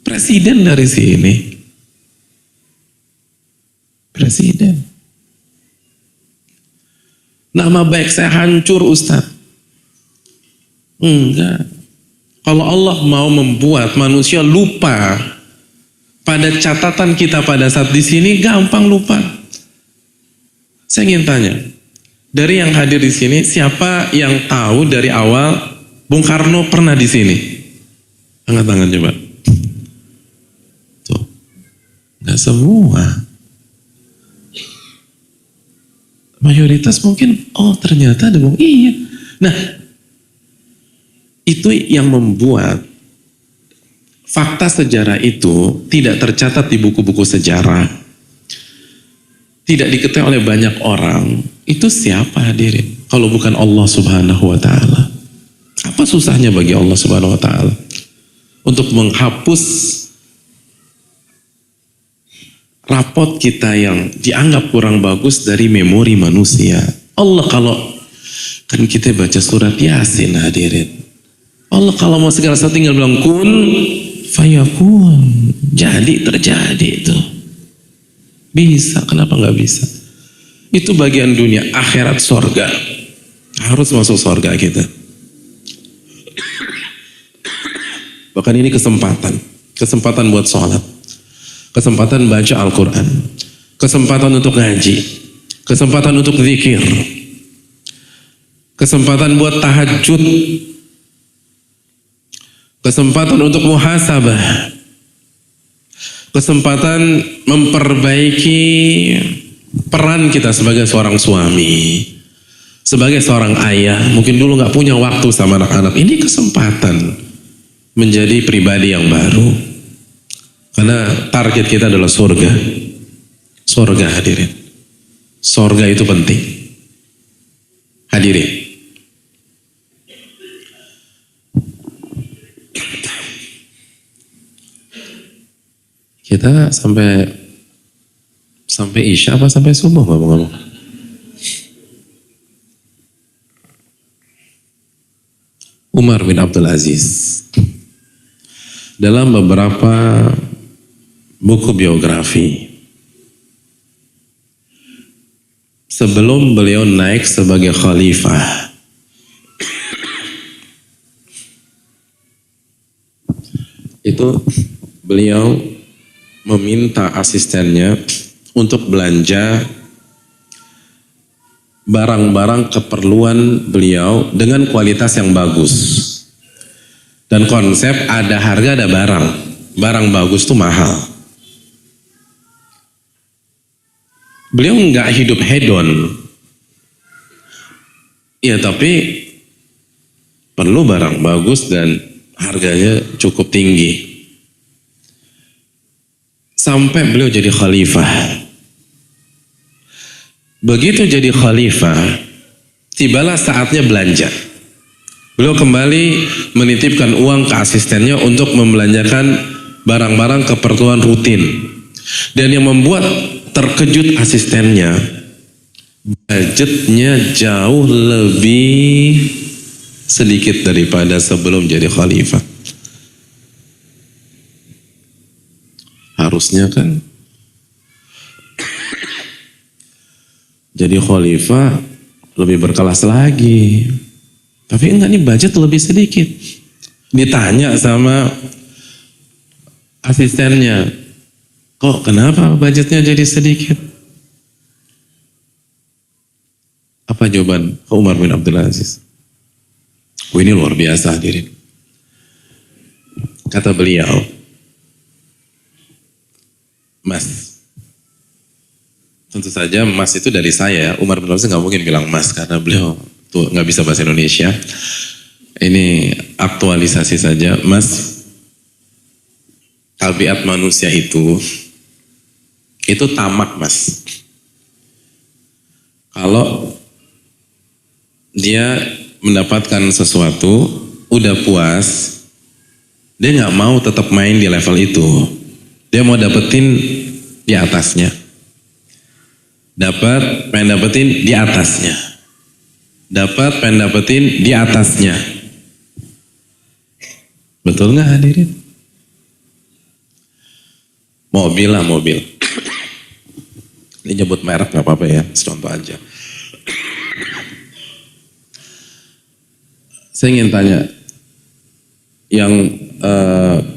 Presiden dari sini. Presiden. Nama baik saya hancur Ustadz. Enggak. Kalau Allah mau membuat manusia lupa pada catatan kita pada saat di sini, gampang lupa. Saya ingin tanya, dari yang hadir di sini, siapa yang tahu dari awal Bung Karno pernah di sini? Angkat tangan coba. Tuh, nggak semua. Mayoritas mungkin, oh ternyata ada Bung. Iya. Nah, itu yang membuat fakta sejarah itu tidak tercatat di buku-buku sejarah, tidak diketahui oleh banyak orang, itu siapa hadirin? Kalau bukan Allah Subhanahu wa Ta'ala. Apa susahnya bagi Allah Subhanahu wa Ta'ala untuk menghapus rapot kita yang dianggap kurang bagus dari memori manusia? Allah kalau kan kita baca surat Yasin hadirin, Allah kalau mau segala sesuatu tinggal bilang kun fayakun, jadi terjadi itu. Bisa, kenapa nggak bisa? Itu bagian dunia, akhirat sorga. Harus masuk sorga kita. Bahkan ini kesempatan buat sholat, kesempatan baca Al-Quran, kesempatan untuk ngaji, kesempatan untuk zikir, kesempatan buat tahajud, kesempatan untuk muhasabah, kesempatan memperbaiki peran kita sebagai seorang suami, sebagai seorang ayah. Mungkin dulu nggak punya waktu sama anak-anak. Ini kesempatan menjadi pribadi yang baru. Karena target kita adalah surga. Surga hadirin. Surga itu penting. Hadirin. Kita sampai Isya apa sampai subuh ngomong-ngomong? Umar bin Abdul Aziz dalam beberapa buku biografi sebelum beliau naik sebagai khalifah, itu beliau meminta asistennya untuk belanja barang-barang keperluan beliau dengan kualitas yang bagus. Dan konsep ada harga ada barang. Barang bagus tuh mahal. Beliau nggak hidup hedon. Ya tapi perlu barang bagus dan harganya cukup tinggi. Sampai beliau jadi khalifah. Begitu jadi khalifah, tibalah saatnya belanja. Beliau kembali menitipkan uang ke asistennya untuk membelanjakan barang-barang keperluan rutin. Dan yang membuat terkejut asistennya, budgetnya jauh lebih sedikit daripada sebelum jadi khalifah. Harusnya kan jadi khalifah lebih berkelas lagi. Tapi enggak, nih budget lebih sedikit. Ditanya sama asistennya, kok kenapa budgetnya jadi sedikit? Apa jawaban Umar bin Abdul Aziz? Oh, ini luar biasa hadirin. Kata beliau, Mas, tentu saja Mas itu dari saya. Umar bin Abdul Aziz nggak mungkin bilang Mas karena beliau tuh nggak bisa bahasa Indonesia. Ini aktualisasi saja, Mas. Tabiat manusia itu tamak, Mas. Kalau dia mendapatkan sesuatu, udah puas, dia nggak mau tetap main di level itu. Dia mau dapetin di atasnya. Pengen dapetin di atasnya. Pengen dapetin di atasnya. Betul nggak hadirin? Mobil lah, mobil. Ini nyebut merek nggak apa-apa ya, contoh aja. Saya ingin tanya, yang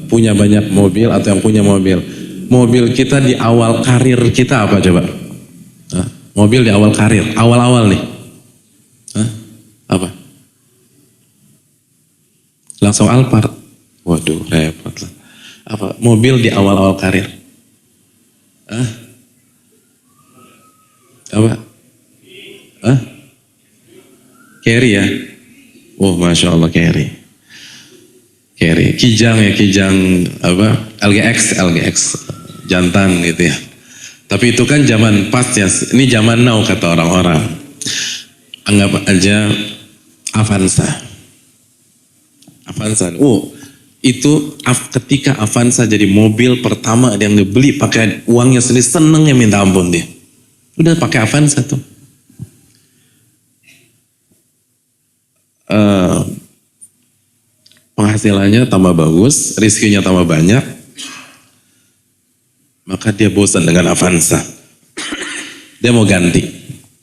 punya banyak mobil atau yang punya mobil kita di awal karir kita apa coba? Mobil di awal karir, awal-awal nih. Apa? Langsung Alphard. Waduh, repot lah. Apa? Mobil di awal-awal karir. Apa? Carry ya? Oh, Masya Allah, carry. carry. Kijang ya, kijang apa? LGX jantan gitu ya. Tapi itu kan zaman past ya. Ini zaman now kata orang-orang. Anggap aja Avanza. Itu ketika Avanza jadi mobil pertama yang dibeli pakai uangnya sendiri, senengnya minta ampun dia. Udah pakai Avanza tuh. Penghasilannya tambah bagus, rezekinya tambah banyak, maka dia bosan dengan Avanza. Dia mau ganti.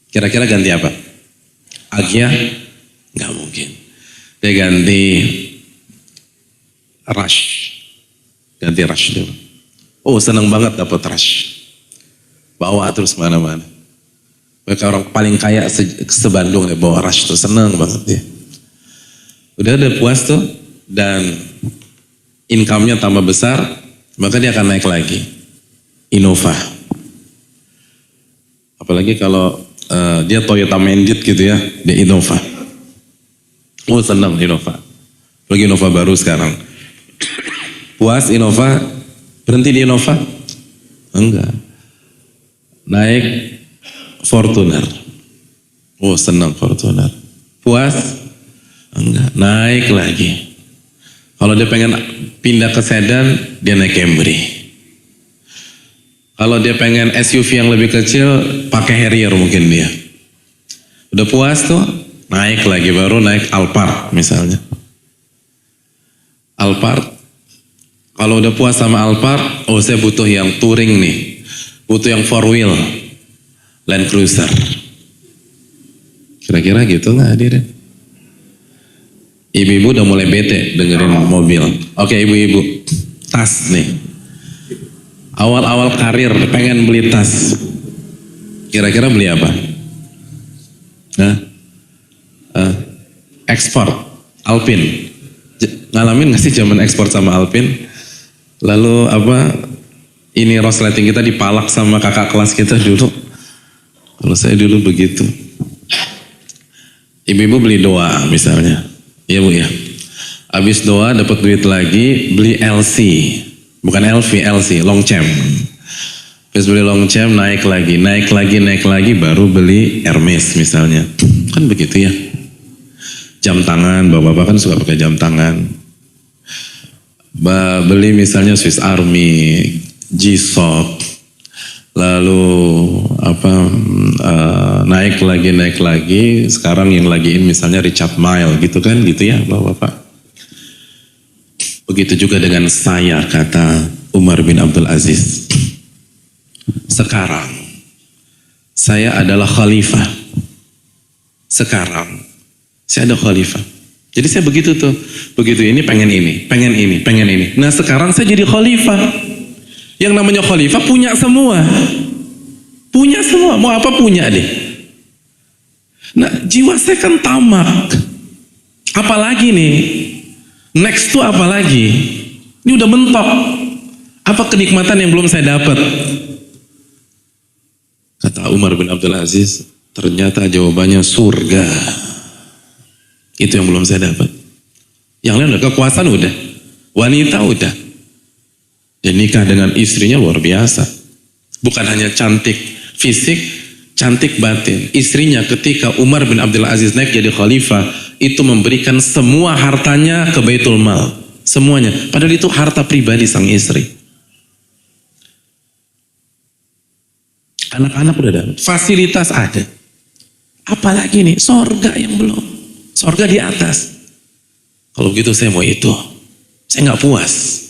Kira-kira ganti apa? Agya? Nggak mungkin. Dia ganti Rush. Ganti Rush dulu. Oh, senang banget dapat Rush. Bawa terus mana-mana. Mereka orang paling kaya se-Bandung ya, bawa Rush tuh, senang banget dia. Udah puas tuh, dan income-nya tambah besar, maka dia akan naik lagi. Innova. Apalagi kalau dia Toyota Mandit gitu ya, dia Innova. Oh, senang Innova. Lagi Innova baru sekarang. Puas Innova, berhenti di Innova? Enggak. Naik Fortuner. Oh, senang Fortuner. Puas? Enggak. Naik lagi. Kalau dia pengen pindah ke sedan, dia naik Camry. Kalau dia pengen SUV yang lebih kecil, pakai Harrier mungkin dia. Udah puas tuh, naik lagi, baru naik Alphard misalnya. Alphard, kalau udah puas sama Alphard, oh saya butuh yang touring nih, butuh yang 4-wheel, Land Cruiser. Kira-kira gitu nggak hadirin? Ibu-ibu udah mulai bete dengerin mobil. Oke ibu-ibu, tas nih. Awal-awal karir pengen beli tas. Kira-kira beli apa? Ekspor, Alpine. Ngalamin gak sih zaman ekspor sama Alpine? Lalu ini resleting kita dipalak sama kakak kelas kita dulu. Kalau saya dulu begitu. Ibu-ibu beli doa misalnya. Iya bu ya. Habis doa dapat duit lagi, beli LC. Bukan LV, LC, Longchamp. Habis beli Longchamp, naik lagi, baru beli Hermes misalnya. Kan begitu ya. Jam tangan, bapak-bapak kan suka pakai jam tangan. Beli misalnya Swiss Army, G-Shock, lalu naik lagi. Sekarang yang lagi misalnya Richard Mille gitu kan, gitu ya bapak-bapak. Begitu juga dengan saya, kata Umar bin Abdul Aziz. Sekarang saya adalah khalifah. Sekarang saya ada khalifah. Jadi saya begitu tuh, begitu ini pengen ini. Nah sekarang saya jadi khalifah. Yang namanya khalifah punya semua. Mau apa punya deh. Nah jiwa saya kan tamak. Apalagi nih, next tuh apalagi? Ini udah mentok. Apa kenikmatan yang belum saya dapat? Kata Umar bin Abdul Aziz, ternyata jawabannya surga. Itu yang belum saya dapat. Yang lain udah, kekuasaan udah, wanita udah. Dan nikah dengan istrinya luar biasa. Bukan hanya cantik fisik, cantik batin. Istrinya ketika Umar bin Abdul Aziz naik jadi khalifah, itu memberikan semua hartanya ke Baitul Mal. Semuanya. Padahal itu harta pribadi sang istri. Anak-anak udah ada, fasilitas ada. Apalagi nih, sorga yang belum. Sorga di atas. Kalau begitu saya mau itu. Saya nggak puas.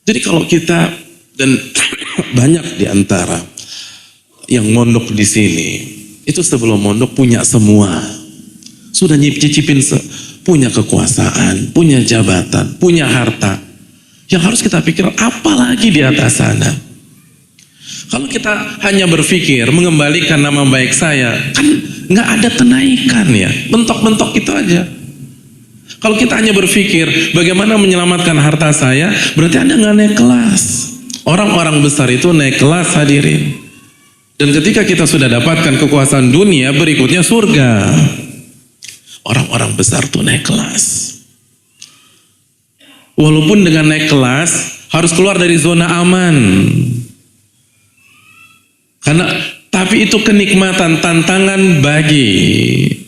Jadi kalau kita, dan banyak di antara yang mondok di sini, itu sebelum mondok punya semua. Sudah nyicipin punya kekuasaan, punya jabatan, punya harta. Yang harus kita pikir apa lagi di atas sana. Kalau kita hanya berpikir mengembalikan nama baik saya, kan nggak ada kenaikan ya, mentok-mentok itu aja. Kalau kita hanya berpikir bagaimana menyelamatkan harta saya, berarti Anda nggak naik kelas. Orang-orang besar itu naik kelas hadirin. Dan ketika kita sudah dapatkan kekuasaan dunia, berikutnya surga. Orang-orang besar tuh naik kelas. Walaupun dengan naik kelas harus keluar dari zona aman. Tapi itu kenikmatan, tantangan bagi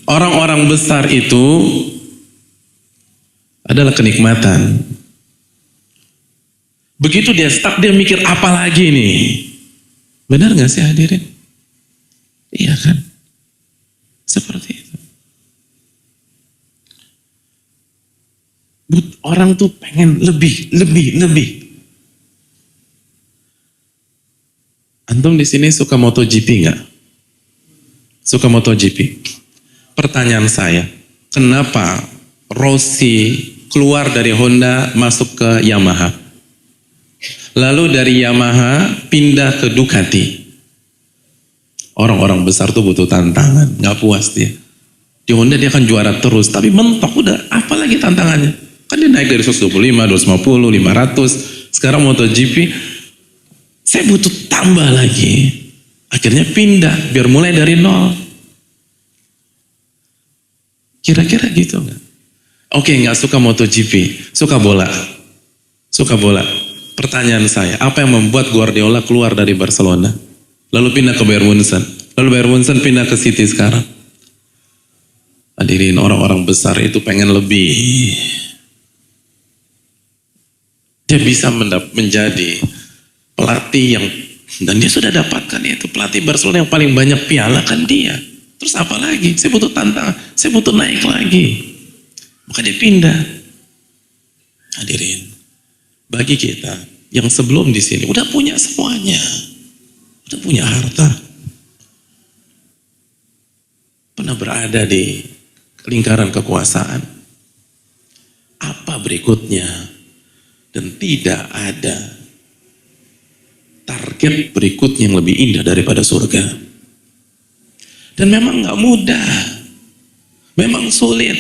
orang-orang besar itu adalah kenikmatan. Begitu dia stuck, dia mikir apa lagi nih? Benar gak sih hadirin? Iya kan? Seperti itu. Orang tuh pengen lebih. Antum di sini suka MotoGP nggak? Suka MotoGP? Pertanyaan saya, kenapa Rossi keluar dari Honda masuk ke Yamaha? Lalu dari Yamaha pindah ke Ducati. Orang-orang besar tuh butuh tantangan, nggak puas dia. Di Honda dia kan juara terus, tapi mentok udah, apalagi tantangannya? Kan dia naik dari 125, 250, 500, sekarang MotoGP, saya butuh tambah lagi. Akhirnya pindah, biar mulai dari nol. Kira-kira gitu nggak? Oke, nggak suka MotoGP, suka bola. Suka bola. Pertanyaan saya, apa yang membuat Guardiola keluar dari Barcelona? Lalu pindah ke Bayern Munchen. Lalu Bayern Munchen pindah ke City sekarang. Hadirin, orang-orang besar itu pengen lebih. Dia bisa menjadi pelatih yang, dan dia sudah dapatkan itu, pelatih Barcelona yang paling banyak piala kan dia. Terus apa lagi? Saya butuh tantangan, saya butuh naik lagi. Maka dia pindah. Hadirin, bagi kita yang sebelum di sini udah punya semuanya, udah punya harta, pernah berada di lingkaran kekuasaan, apa berikutnya? Dan tidak ada target berikutnya yang lebih indah daripada surga. Dan memang gak mudah, memang sulit.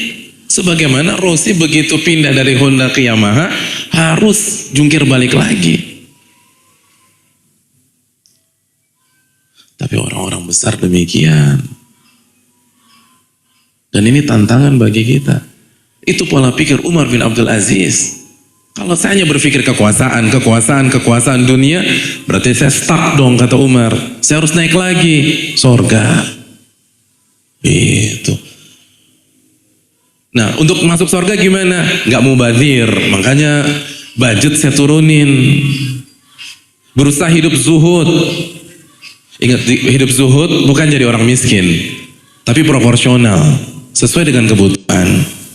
Sebagaimana Rossi begitu pindah dari Honda ke Yamaha harus jungkir balik lagi. Tapi orang-orang besar demikian. Dan ini tantangan bagi kita. Itu pola pikir Umar bin Abdul Aziz. Kalau saya hanya berpikir kekuasaan dunia, berarti saya stuck dong, kata Umar. Saya harus naik lagi, sorga. Itu. Nah, untuk masuk sorga gimana? Gak mau mubadzir, makanya budget saya turunin. Berusaha hidup zuhud. Ingat, hidup zuhud bukan jadi orang miskin, tapi proporsional, sesuai dengan kebutuhan.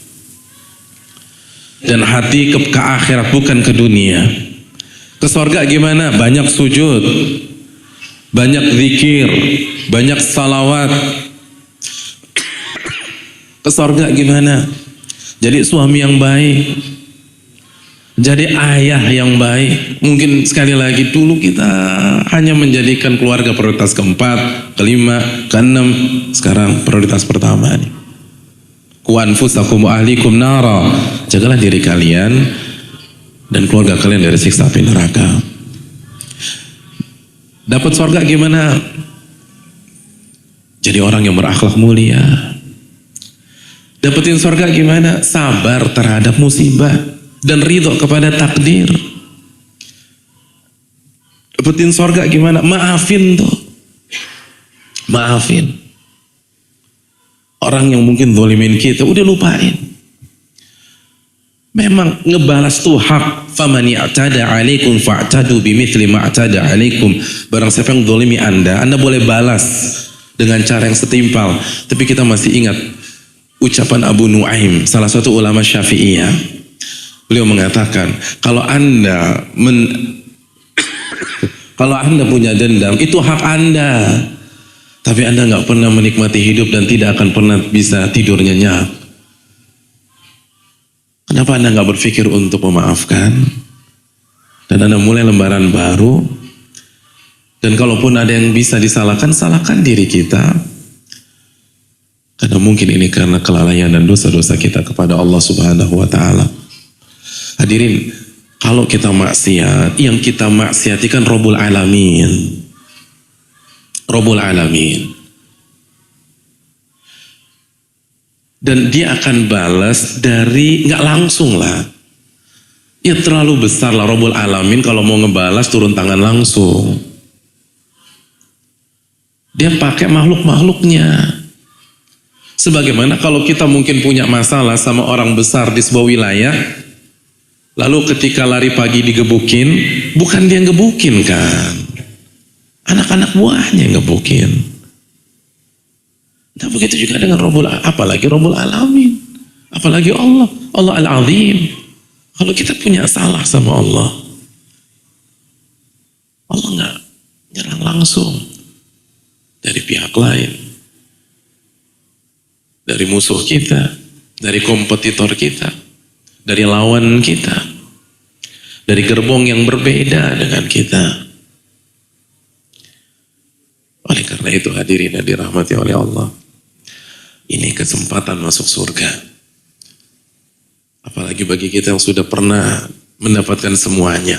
Dan hati ke akhirat, bukan ke dunia. Ke sorga gimana? Banyak sujud, banyak zikir, banyak salawat. Ke sorga gimana? Jadi suami yang baik, jadi ayah yang baik. Mungkin sekali lagi dulu kita hanya menjadikan keluarga prioritas keempat, kelima, keenam. Sekarang prioritas pertama nih. Ku anfusakum wa ahlikum nara. Jagalah diri kalian dan keluarga kalian dari siksa api neraka. Dapat surga gimana? Jadi orang yang berakhlak mulia. Dapetin surga gimana? Sabar terhadap musibah dan ridho kepada takdir. Dapetin surga gimana? Maafin tuh. Maafin. Orang yang mungkin zalimin kita, udah lupain. Memang ngebalas tuh hak. Faman i'tada 'alaikum fa'tadu bimithli ma i'tada 'alaikum. Barang siapa yang zalimi Anda boleh balas dengan cara yang setimpal. Tapi kita masih ingat ucapan Abu Nuaim, salah satu ulama Syafi'iyah. Beliau mengatakan, kalau Anda punya dendam, itu hak Anda. Tapi Anda nggak pernah menikmati hidup dan tidak akan pernah bisa tidur nyenyak. Kenapa Anda nggak berpikir untuk memaafkan? Dan Anda mulai lembaran baru. Dan kalaupun ada yang bisa disalahkan, salahkan diri kita. Karena mungkin ini karena kelalaian dan dosa-dosa kita kepada Allah Subhanahu wa Ta'ala. Hadirin, kalau kita maksiat, yang kita maksiati kan Rabbul Alamin. Rabbul Alamin. Dan dia akan balas dari nggak langsung lah. Ya terlalu besar lah Rabbul Alamin kalau mau ngebalas turun tangan langsung. Dia pakai makhluk-makhluknya. Sebagaimana kalau kita mungkin punya masalah sama orang besar di sebuah wilayah, lalu ketika lari pagi digebukin, bukan dia ngebukin kan. Anak-anak buahnya yang ngebukin. Nah begitu juga dengan apalagi Rabbul Alamin, apalagi Allah Al-Azim. Kalau kita punya salah sama Allah nggak nyerang langsung dari pihak lain, dari musuh kita, dari kompetitor kita, dari lawan kita, dari gerbong yang berbeda dengan kita. Oleh karena itu hadirin yang dirahmati oleh Allah, ini kesempatan masuk surga. Apalagi bagi kita yang sudah pernah mendapatkan semuanya,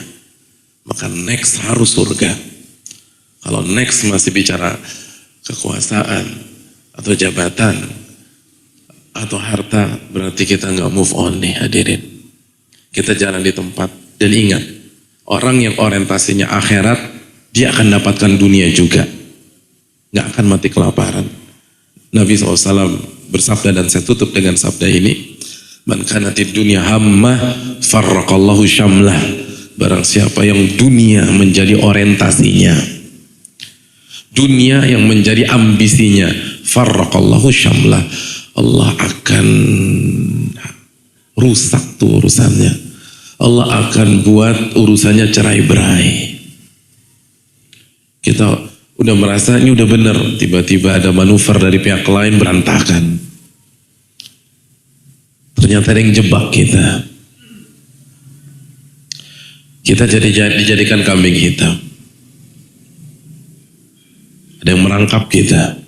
maka next harus surga. Kalau next masih bicara kekuasaan atau jabatan atau harta, berarti kita nggak move on nih hadirin. Kita jalan di tempat. Dan ingat, orang yang orientasinya akhirat, dia akan dapatkan dunia juga, nggak akan mati kelaparan. Nabi SAW bersabda, dan saya tutup dengan sabda ini, man kanatid dunya hammah farraqallahu syamlah. Barang siapa yang dunia menjadi orientasinya, dunia yang menjadi ambisinya, farraqallahu syamlah, Allah akan rusak tuh urusannya. Allah akan buat urusannya cerai-berai. Kita udah merasa ini udah bener, tiba-tiba ada manuver dari pihak lain, berantakan. Ternyata ada yang jebak kita. Kita dijadikan kambing hitam. Ada yang merangkap kita.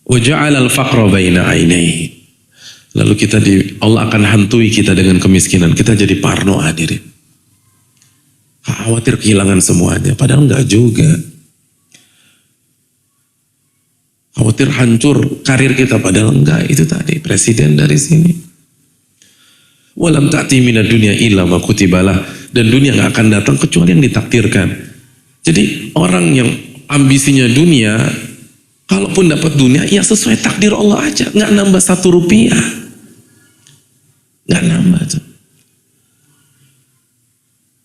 Wa ja'ala al-faqra baina 'ainaihi. Lalu Allah akan hantui kita dengan kemiskinan. Kita jadi parno hadirin. Khawatir kehilangan semuanya, padahal enggak juga. Khawatir hancur karir kita, padahal enggak. Itu tadi presiden dari sini. Walam ta'ti minad dunya illa ma kutibalah. Dan dunia enggak akan datang kecuali yang ditakdirkan. Jadi orang yang ambisinya dunia, kalaupun dapat dunia, ya sesuai takdir Allah aja, enggak nambah 1 rupiah. Enggak nambah tuh.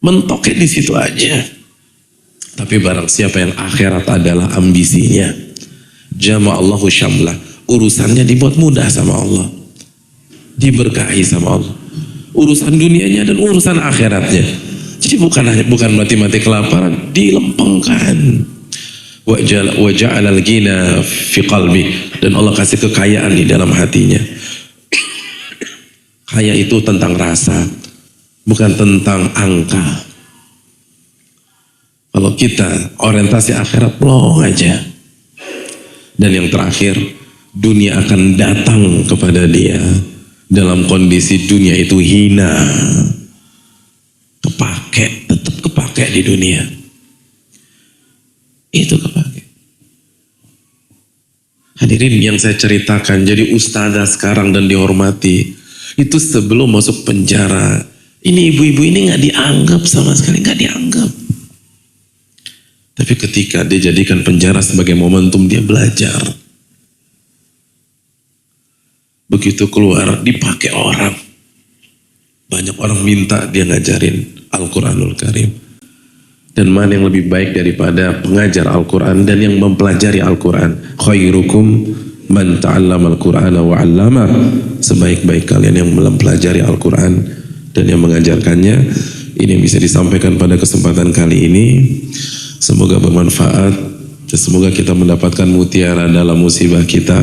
Mentoknya di situ aja. Tapi barang siapa yang akhirat adalah ambisinya, jama'allahu syamlah, urusannya dibuat mudah sama Allah, diberkahi sama Allah, urusan dunianya dan urusan akhiratnya. Jadi bukan mati-mati kelaparan, dilempengkan. Wa ja'alal ghina fi qalbi, dan Allah kasih kekayaan di dalam hatinya. Kaya itu tentang rasa, bukan tentang angka. Kalau kita orientasi akhirat, plong aja. Dan yang terakhir, dunia akan datang kepada dia dalam kondisi dunia itu hina. Kepake, tetap kepake di dunia. Itu kepake. Hadirin yang saya ceritakan, jadi ustazah sekarang dan dihormati, itu sebelum masuk penjara. Ini ibu-ibu ini gak dianggap sama sekali, gak dianggap. Tapi ketika dia jadikan penjara sebagai momentum, dia belajar. Begitu keluar, dipakai orang. Banyak orang minta dia ngajarin Al-Quranul Karim. Dan mana yang lebih baik daripada pengajar Al-Quran dan yang mempelajari Al-Quran? Khairukum man ta'allama Al-Qur'ana wa 'allama. Sebaik-baik kalian yang mempelajari Al-Quran dan yang mengajarkannya. Ini yang bisa disampaikan pada kesempatan kali ini. Semoga bermanfaat dan semoga kita mendapatkan mutiara dalam musibah kita.